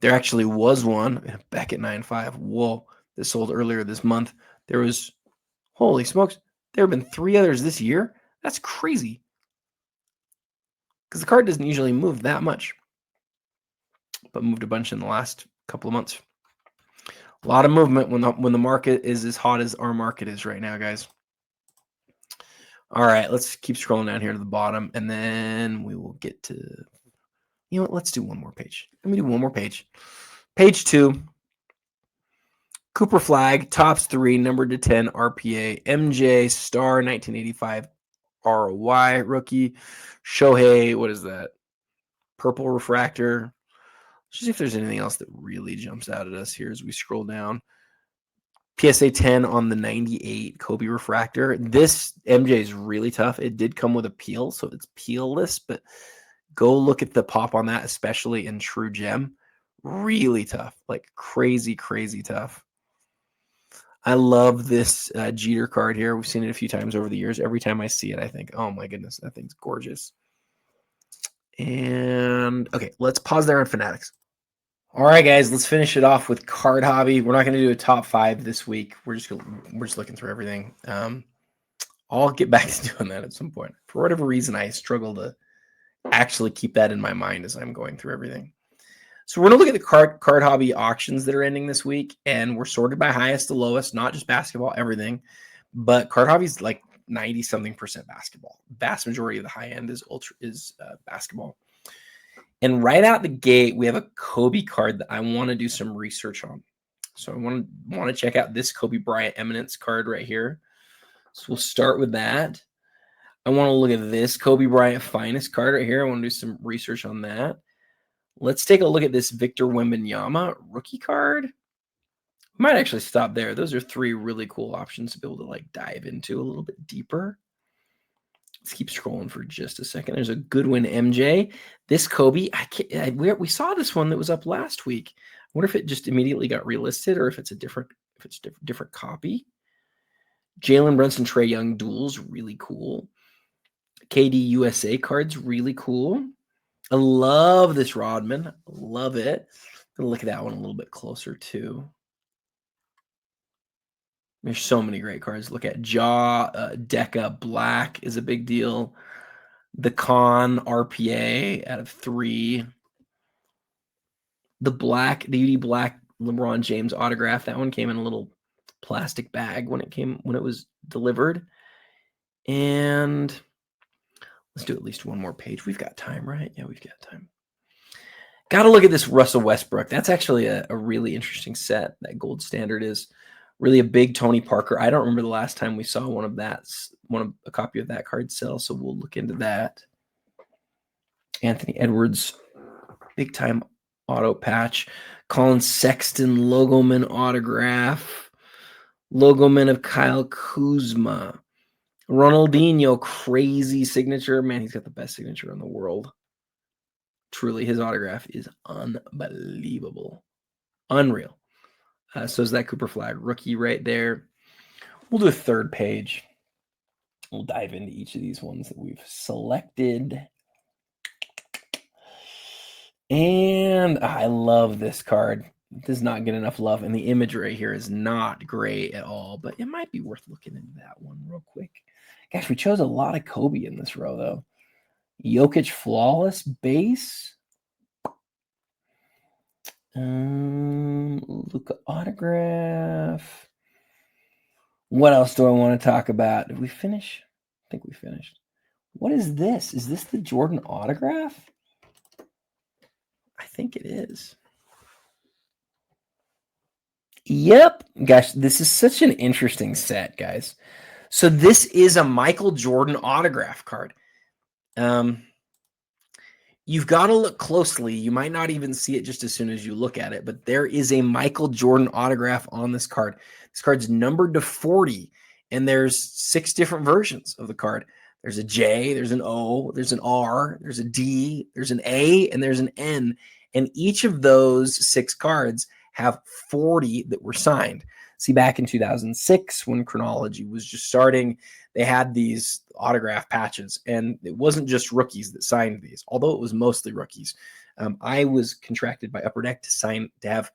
There actually was one back at 9.5. Whoa, this sold earlier this month. There was, holy smokes, there have been 3 others this year. That's crazy. Because the card doesn't usually move that much, but moved a bunch in the last couple of months. A lot of movement when the market is as hot as our market is right now, guys. All right, let's keep scrolling down here to the bottom, and then we will get to, you know what, let's do one more page. Let me do one more page. Page 2. Cooper Flag, tops 3, numbered to 10, RPA. MJ, star, 1985, ROY, rookie. Shohei, what is that? Purple refractor. Let's see if there's anything else that really jumps out at us here as we scroll down. PSA 10 on the 98 Kobe refractor. This MJ is really tough. It did come with a peel, so it's peelless, but go look at the pop on that, especially in True Gem. Really tough, like crazy, crazy tough. I love this Jeter card here. We've seen it a few times over the years. Every time I see it, I think, oh my goodness, that thing's gorgeous. And okay, let's pause there on Fanatics. All right, guys, let's finish it off with Card Hobby. We're not going to do a top 5 this week. We're just looking through everything. I'll get back to doing that at some point. For whatever reason, I struggle to actually keep that in my mind as I'm going through everything. So we're going to look at the card hobby auctions that are ending this week, and we're sorted by highest to lowest, not just basketball, everything. But Card Hobby's like 90-something% basketball. Vast majority of the high end is basketball. And right out the gate, we have a Kobe card that I want to do some research on. So I want to check out this Kobe Bryant Eminence card right here. So we'll start with that. I want to look at this Kobe Bryant Finest card right here. I want to do some research on that. Let's take a look at this Victor Wembanyama rookie card. We might actually stop there. Those are 3 really cool options to be able to like dive into a little bit deeper. Let's keep scrolling for just a second. There's a Goodwin MJ. This Kobe, we saw this one that was up last week. I wonder if it just immediately got relisted or if it's a different copy. Jalen Brunson, Trae Young duels, really cool. KD USA cards, really cool. I love this Rodman. Love it. I'm gonna look at that one a little bit closer too. There's so many great cards. Look at Deca Black is a big deal. The Con RPA out of 3. The UD Black LeBron James autograph. That one came in a little plastic bag when it was delivered. And let's do at least one more page. We've got time, right? Yeah, we've got time. Got to look at this Russell Westbrook. That's actually a really interesting set. That gold standard is really a big Tony Parker. I don't remember the last time we saw a copy of that card sell, so we'll look into that. Anthony Edwards, big time auto patch. Colin Sexton, Logoman autograph. Logoman of Kyle Kuzma. Ronaldinho, crazy signature. Man, he's got the best signature in the world. Truly, his autograph is unbelievable. Unreal. So is that Cooper Flag rookie right there. We'll do a third page. We'll dive into each of these ones that we've selected. And I love this card. It does not get enough love, and the image right here is not great at all, but it might be worth looking into that one real quick. Gosh, we chose a lot of Kobe in this row, though. Jokic flawless base. Luka autograph. What else do I want to talk about? Did we finish? I think we finished. What is this? Is this the Jordan autograph? I think it is. Yep. Gosh, this is such an interesting set, guys. So this is a Michael Jordan autograph card. You've got to look closely. You might not even see it just as soon as you look at it, but there is a Michael Jordan autograph on this card. This card's numbered to 40, and there's 6 different versions of the card. There's a J, there's an O, there's an R, there's a D, there's an A, and there's an N. And each of those 6 cards have 40 that were signed. See, back in 2006, when chronology was just starting, they had these autograph patches, and it wasn't just rookies that signed these, although it was mostly rookies. I was contracted by Upper Deck to have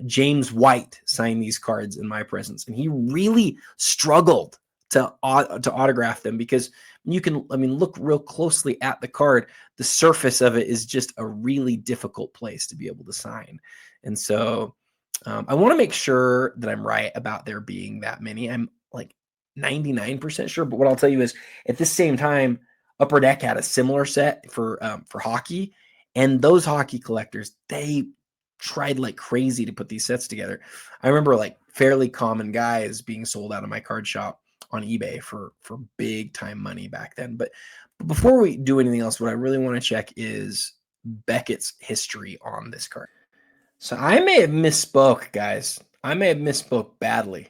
James White sign these cards in my presence, and he really struggled to autograph them because look real closely at the card. The surface of it is just a really difficult place to be able to sign, and so I want to make sure that I'm right about there being that many. I'm like 99% sure, but what I'll tell you is at the same time, Upper Deck had a similar set for hockey, and those hockey collectors, they tried like crazy to put these sets together. I remember like Fairly Common Guys being sold out of my card shop on eBay for big time money back then. But before we do anything else, what I really want to check is Beckett's history on this card. So I may have misspoke, guys. I may have misspoke badly.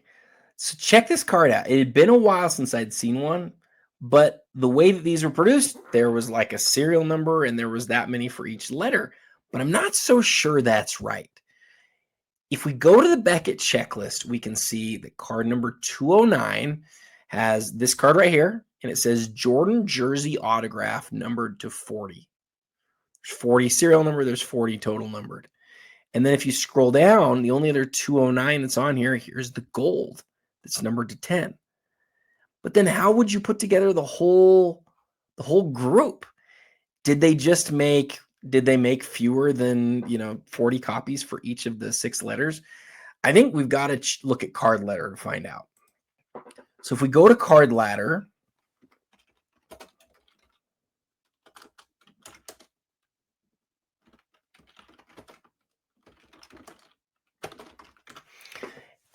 So check this card out. It had been a while since I'd seen one, but the way that these were produced, there was like a serial number and there was that many for each letter, but I'm not so sure that's right. If we go to the Beckett checklist, we can see that card number 209 has this card right here, and it says Jordan jersey autograph numbered to 40. There's 40 serial number, there's 40 total numbered. And then if you scroll down, the only other 209 that's on here, here's the gold that's numbered to 10. But then how would you put together the whole group? Did they make fewer than 40 copies for each of the 6 letters? I think we've got to look at card ladder to find out. So if we go to card ladder,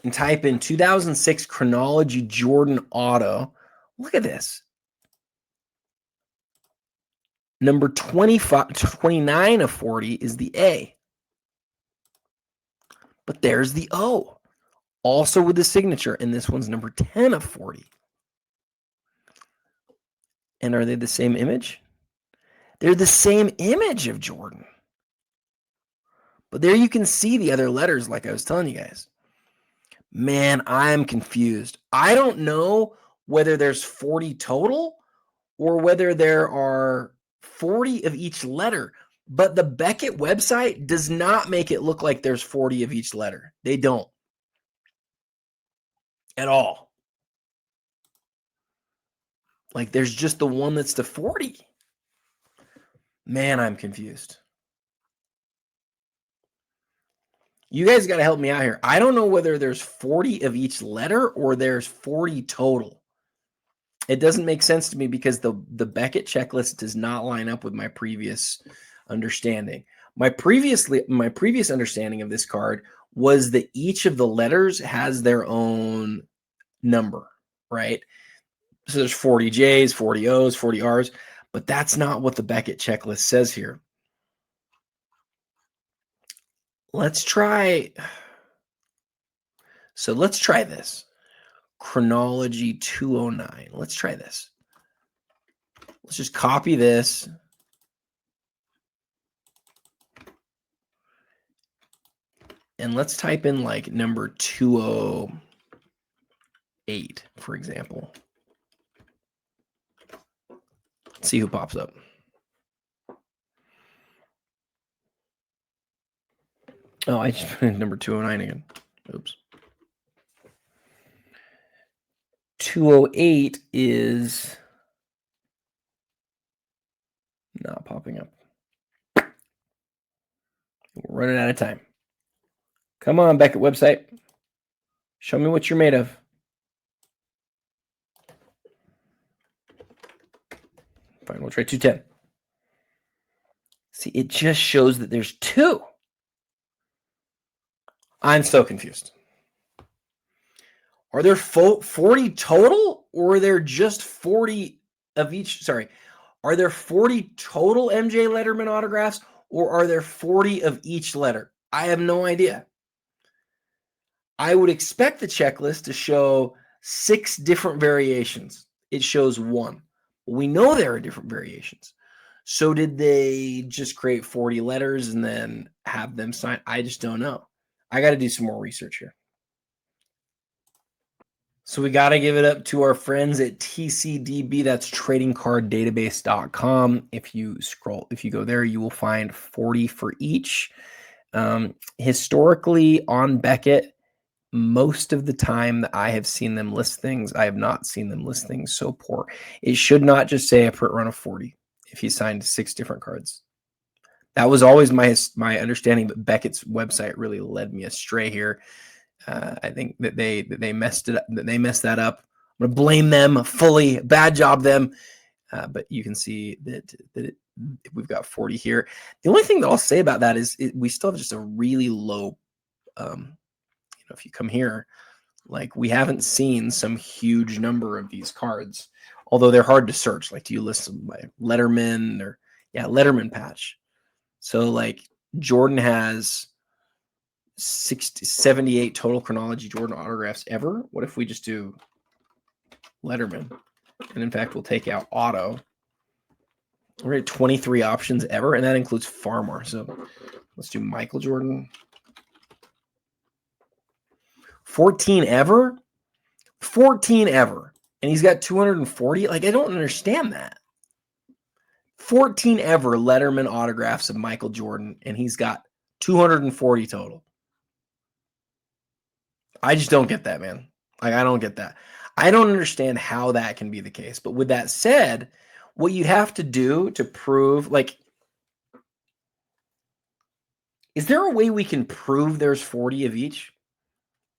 and type in 2006 chronology Jordan auto, look at this. Number 29 of 40 is the A. But there's the O, also with the signature, and this one's number 10 of 40. And are they the same image? They're the same image of Jordan. But there you can see the other letters like I was telling you guys. Man, I'm confused. I don't know whether there's 40 total or whether there are 40 of each letter, but the Beckett website does not make it look like there's 40 of each letter. They don't at all. Like there's just the one that's to 40. Man, I'm confused. You guys got to help me out here. I don't know whether there's 40 of each letter or there's 40 total. It doesn't make sense to me because the Beckett checklist does not line up with my previous understanding. My previous understanding of this card was that each of the letters has their own number, right? So there's 40 J's, 40 O's, 40 R's, but that's not what the Beckett checklist says here. Let's try this. Chronology 209. Let's try this. Let's just copy this. And let's type in like number 208, for example. Let's see who pops up. Oh, I just put in number 209 again. Oops. 208 is not popping up. We're running out of time. Come on, Beckett website. Show me what you're made of. Fine, we'll try 210. See, it just shows that there's 2. I'm so confused. Are there 40 total, or are there just 40 of each? Sorry. Are there 40 total MJ Letterman autographs, or are there 40 of each letter? I have no idea. I would expect the checklist to show 6 different variations. It shows 1. We know there are different variations. So did they just create 40 letters and then have them sign? I just don't know. I got to do some more research here. So we got to give it up to our friends at TCDB. That's tradingcarddatabase.com. If you go there, you will find 40 for each. Historically on Beckett, most of the time that I have seen them list things, I have not seen them list things so poor. It should not just say a print run of 40 if he signed 6 different cards. That was always my understanding, but Beckett's website really led me astray here. I think that they messed it up. That they messed that up. I'm gonna blame them fully. Bad job them. But you can see that we've got 40 here. The only thing that I'll say about that is we still have just a really low. If you come here, like we haven't seen some huge number of these cards, although they're hard to search. Like, do you list them by Letterman or Letterman patch? So like Jordan has 78 total chronology Jordan autographs ever. What if we just do Letterman? And in fact, we'll take out auto. We're at 23 options ever, and that includes far more. So let's do Michael Jordan. 14 ever? 14 ever. And he's got 240? Like, I don't understand that. 14 ever Letterman autographs of Michael Jordan, and he's got 240 total. I just don't get that, man. Like, I don't get that. I don't understand how that can be the case. But with that said, what you have to do to prove, like, is there a way we can prove there's 40 of each?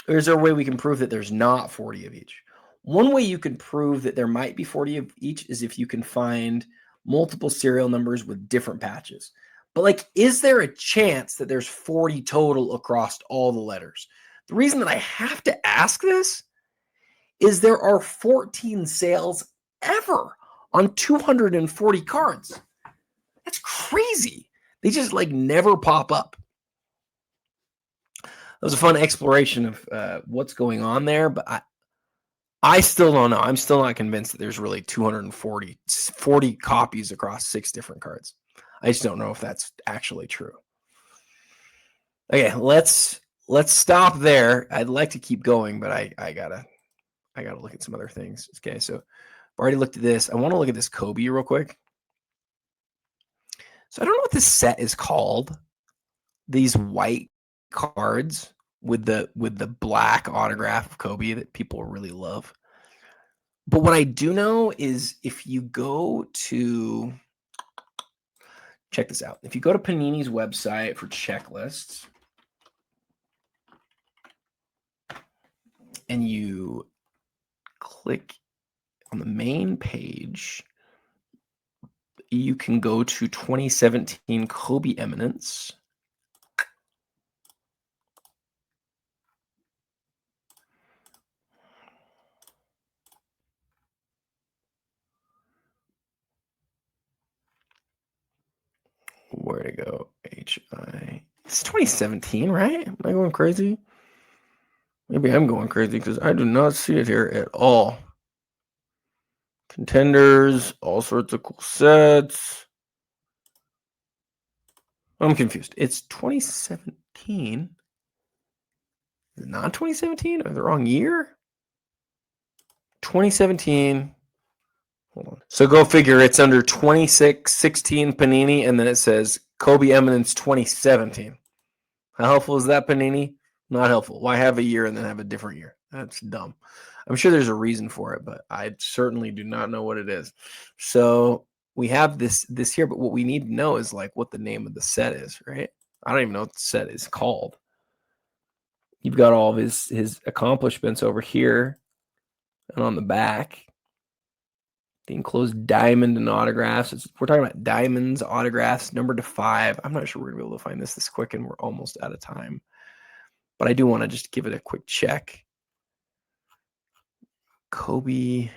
Or is there a way we can prove that there's not 40 of each? One way you can prove that there might be 40 of each is if you can find multiple serial numbers with different patches. But like, is there a chance that there's 40 total across all the letters? The reason that I have to ask this is there are 14 sales ever on 240 cards. That's crazy. They just like never pop up. That was a fun exploration of what's going on there, but I still don't know. I'm still not convinced that there's really 240 copies across 6 different cards. I just don't know if that's actually true. Okay, let's stop there. I'd like to keep going, but I gotta look at some other things. Okay, so I've already looked at this. I want to look at this Kobe real quick. So I don't know what this set is called. These white cards with the black autograph of Kobe that people really love. But what I do know is if you go to check this out. If you go to Panini's website for checklists and you click on the main page, you can go to 2017 Kobe Eminence. Where to go? HI. It's 2017, right? Am I going crazy? Maybe I'm going crazy because I do not see it here at all. Contenders, all sorts of cool sets. I'm confused. It's 2017. Is it not 2017? Or the wrong year? 2017. Hold on. So go figure. It's under 2616 Panini, and then it says Kobe Eminence 2017. How helpful is that, Panini? Not helpful. Why have a year and then have a different year? That's dumb. I'm sure there's a reason for it, but I certainly do not know what it is. So we have this here, but what we need to know is like what the name of the set is, right? I don't even know what the set is called. You've got all of his accomplishments over here and on the back. The enclosed diamond and autographs. We're talking about diamonds, autographs, numbered to 5. I'm not sure we're going to be able to find this quick, and we're almost out of time. But I do want to just give it a quick check. Kobe.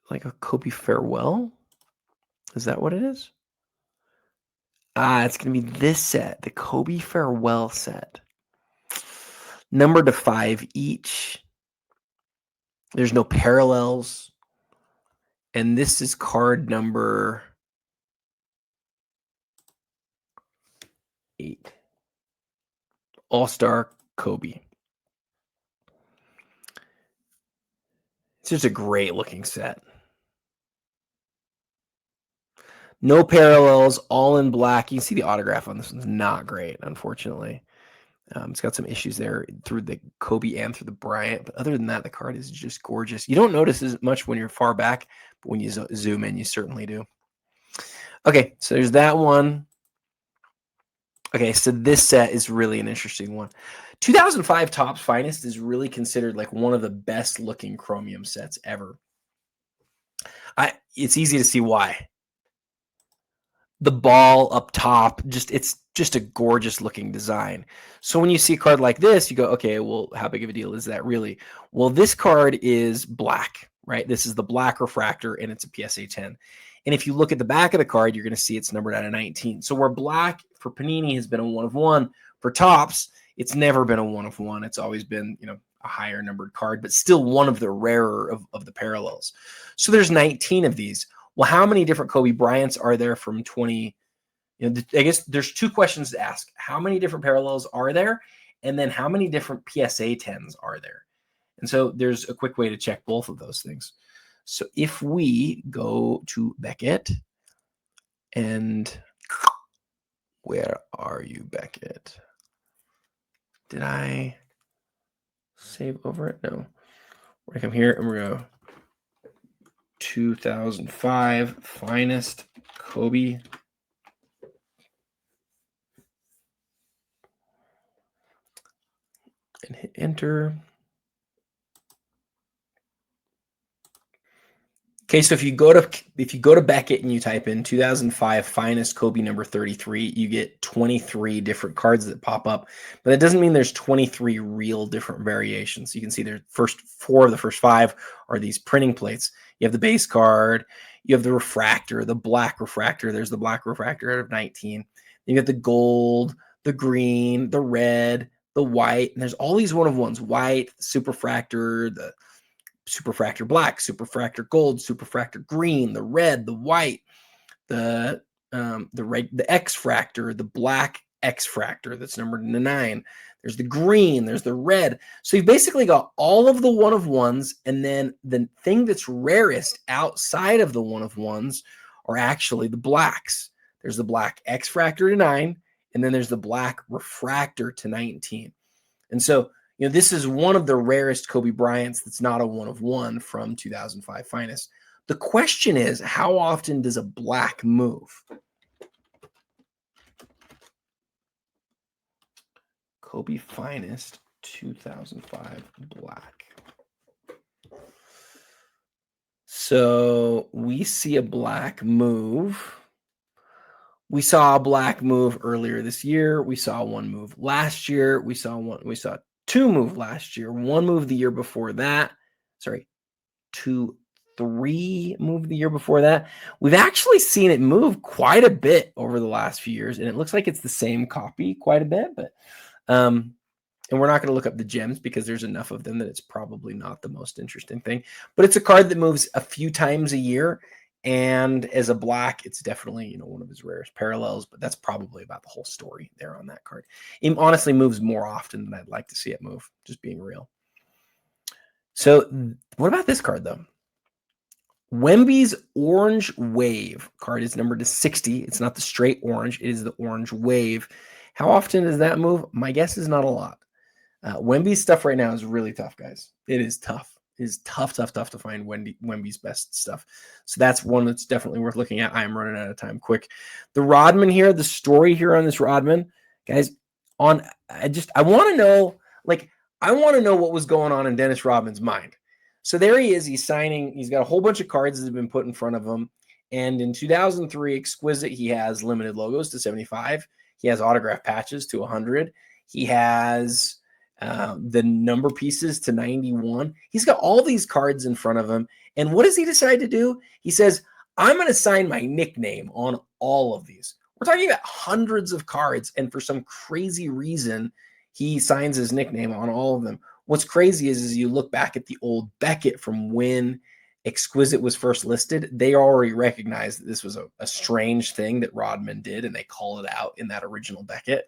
Like a Kobe farewell? Is that what it is? It's going to be this set, the Kobe farewell set. Numbered to 5 each. There's no parallels. And this is card number 8. All-Star Kobe. It's just a great looking set. No parallels, all in black. You can see the autograph on this one's not great, unfortunately. It's got some issues there through the Kobe and through the Bryant. But other than that, the card is just gorgeous. You don't notice as much when you're far back, but when you zoom in, you certainly do. Okay, so there's that one. Okay, so this set is really an interesting one. 2005 Topps Finest is really considered like one of the best looking chromium sets ever. It's easy to see why. The ball up top, it's just a gorgeous looking design. So when you see a card like this, you go, okay, well, how big of a deal is that really? Well, this card is black, right? This is the black refractor, and it's a PSA 10. And if you look at the back of the card, you're going to see it's numbered out of 19. So where black for Panini has been a 1 of 1, for Topps, it's never been a 1 of 1. It's always been, a higher numbered card, but still one of the rarer of the parallels. So there's 19 of these. Well, how many different Kobe Bryants are there from 20? I guess there's 2 questions to ask. How many different parallels are there? And then how many different PSA 10s are there? And so there's a quick way to check both of those things. So if we go to Beckett, and where are you, Beckett? Did I save over it? No. We're going to come here and we're going to 2005 Finest Kobe. And hit enter. Okay, so if you go to Beckett and you type in 2005 Finest Kobe number 33, you get 23 different cards that pop up. But that doesn't mean there's 23 real different variations. You can see there's first 4 of the first 5 are these printing plates. You have the base card, you have the refractor, the black refractor. There's the black refractor out of 19. You get the gold, the green, the red, the white, and there's all these 1 of 1s: white, superfractor, the superfractor black, superfractor gold, superfractor green, the red, the white, the X fractor, the black X fractor that's numbered in 9. There's the green, there's the red. So you've basically got all of the 1 of 1s, and then the thing that's rarest outside of the 1 of 1s are actually the blacks. There's the black X fractor to 9, and then there's the black refractor to 19. And so, this is one of the rarest Kobe Bryants that's not a 1 of 1 from 2005 Finest. The question is, how often does a black move? Kobe Finest 2005 black. So we see a black move. We saw a black move earlier this year. We saw 1 move last year. We saw 2 move last year. 1 move the year before that. 3 move the year before that. We've actually seen it move quite a bit over the last few years, and it looks like it's the same copy quite a bit, but and we're not going to look up the gems because there's enough of them that it's probably not the most interesting thing. But it's a card that moves a few times a year, and as a black, it's definitely one of his rarest parallels. But that's probably about the whole story there on that card. It honestly moves more often than I'd like to see it move, just being real. So what about this card though? Wemby's Orange Wave card is numbered to 60. It's not the straight orange. It is the Orange Wave. How often does that move? My guess is not a lot. Wemby's stuff right now is really tough, guys. It is tough. It is tough to find Wemby's best stuff. So that's one that's definitely worth looking at. I am running out of time quick. The Rodman here, the story here on this Rodman, guys, I want to know, what was going on in Dennis Rodman's mind. So there he is. He's signing. He's got a whole bunch of cards that have been put in front of him. And in 2003, Exquisite, he has limited logos to 75. He has autograph patches to 100. He has the number pieces to 91. He's got all these cards in front of him. And what does he decide to do? He says, I'm going to sign my nickname on all of these. We're talking about hundreds of cards. And for some crazy reason, he signs his nickname on all of them. What's crazy is you look back at the old Beckett from when Exquisite was first listed, they already recognized that this was a strange thing that Rodman did, and they call it out in that original Beckett.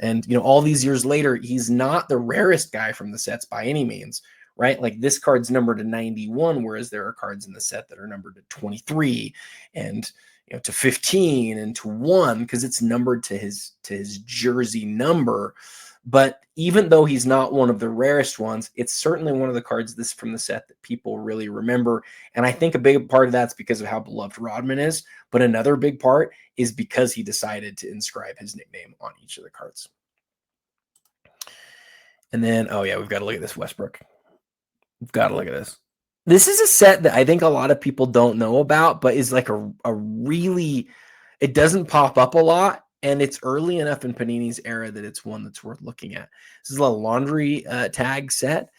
And, all these years later, he's not the rarest guy from the sets by any means, right? Like this card's numbered to 91, whereas there are cards in the set that are numbered to 23 and to 15 and to 1 because it's numbered to his jersey number. But even though he's not one of the rarest ones, it's certainly one of the cards from the set that people really remember. And I think a big part of that's because of how beloved Rodman is. But another big part is because he decided to inscribe his nickname on each of the cards. And then, we've got to look at this Westbrook. We've got to look at this. This is a set that I think a lot of people don't know about, but is like a really, it doesn't pop up a lot. And it's early enough in Panini's era that it's one that's worth looking at. This is a laundry tag set.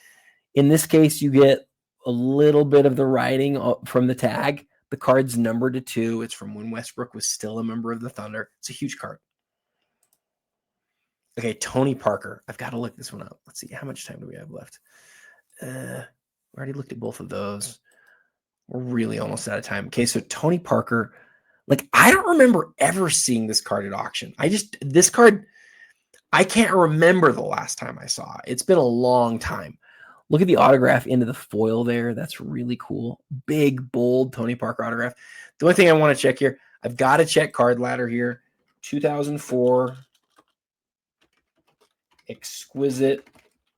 In this case, you get a little bit of the writing from the tag. The card's numbered to 2. It's from when Westbrook was still a member of the Thunder. It's a huge card. Okay, Tony Parker. I've got to look this one up. Let's see. How much time do we have left? We already looked at both of those. We're really almost out of time. Okay, so Tony Parker. Like, I don't remember ever seeing this card at auction. This card, I can't remember the last time I saw it. It's been a long time. Look at the autograph into the foil there. That's really cool. Big, bold Tony Parker autograph. The only thing I want to check here, I've got to check card ladder here. 2004 Exquisite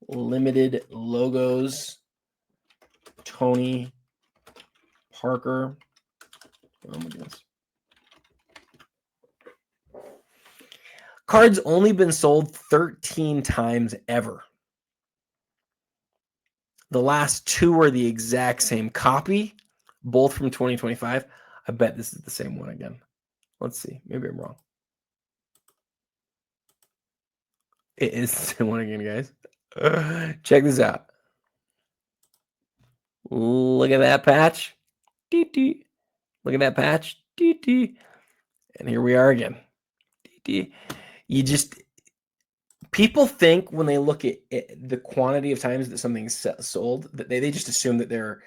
Limited Logos. Tony Parker. Oh my goodness. Card's only been sold 13 times ever. The last 2 are the exact same copy, both from 2025. I bet this is the same one again. Let's see. Maybe I'm wrong. It is the same one again, guys. Check this out. Look at that patch. Look at that patch. And here we are again. People think when they look at the quantity of times that something's sold that they just assume that they're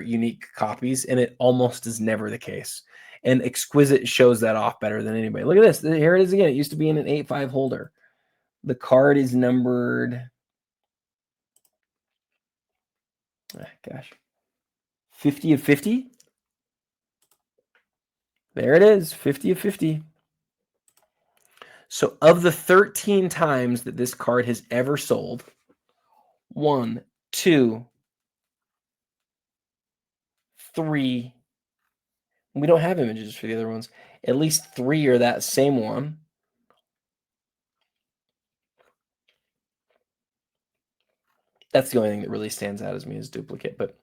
unique copies, and it almost is never the case. And Exquisite shows that off better than anybody. Look at this. Here it is again. It used to be in an 8.5 holder. The card is numbered 50 of 50. There it is, 50 of 50. So of the 13 times that this card has ever sold, 1, 2, 3, we don't have images for the other ones. At least 3 are that same one. That's the only thing that really stands out as me as duplicate. But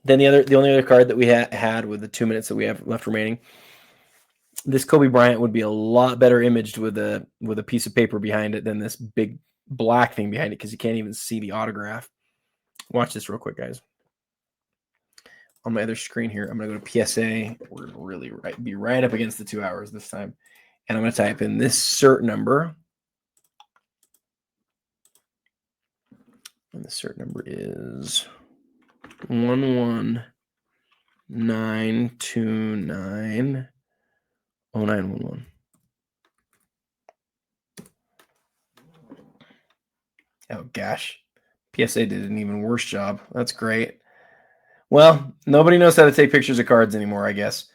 then the only other card that we had with the 2 minutes that we have left remaining, this Kobe Bryant would be a lot better imaged with a piece of paper behind it than this big black thing behind it because you can't even see the autograph. Watch this real quick, guys. On my other screen here, I'm going to go to PSA. We're going to really be right up against the 2 hours this time. And I'm going to type in this cert number. And the cert number is 11929. 0911. Oh gosh. PSA did an even worse job. That's great. Well, nobody knows how to take pictures of cards anymore, I guess.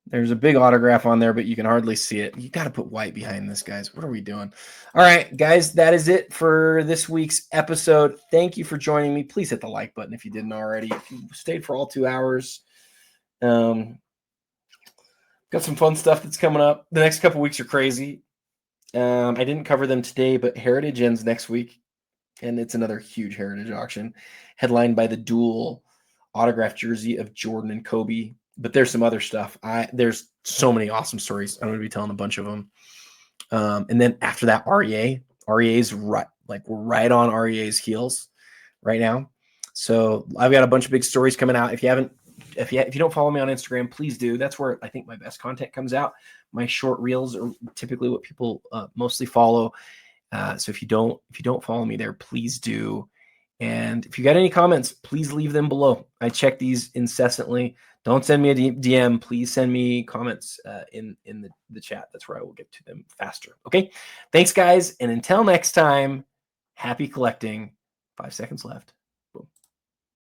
There's a big autograph on there, but you can hardly see it. You got to put white behind this, guys. What are we doing? All right, guys, that is it for this week's episode. Thank you for joining me. Please hit the like button if you didn't already. If you stayed for all 2 hours. Got some fun stuff that's coming up. The next couple weeks are crazy. I didn't cover them today, but Heritage ends next week, and it's another huge Heritage auction, headlined by the dual autographed jersey of Jordan and Kobe. But there's some other stuff. There's so many awesome stories. I'm going to be telling a bunch of them. And then after that, REA. REA's right, like we're right on REA's heels right now. So I've got a bunch of big stories coming out. If you don't follow me on Instagram, please do. That's where I think my best content comes out. My short reels are typically what people mostly follow. So if you don't follow me there, please do. And if you got any comments, please leave them below. I check these incessantly. Don't send me a DM. Please send me comments in the chat. That's where I will get to them faster. Okay. Thanks, guys. And until next time, happy collecting. 5 seconds left.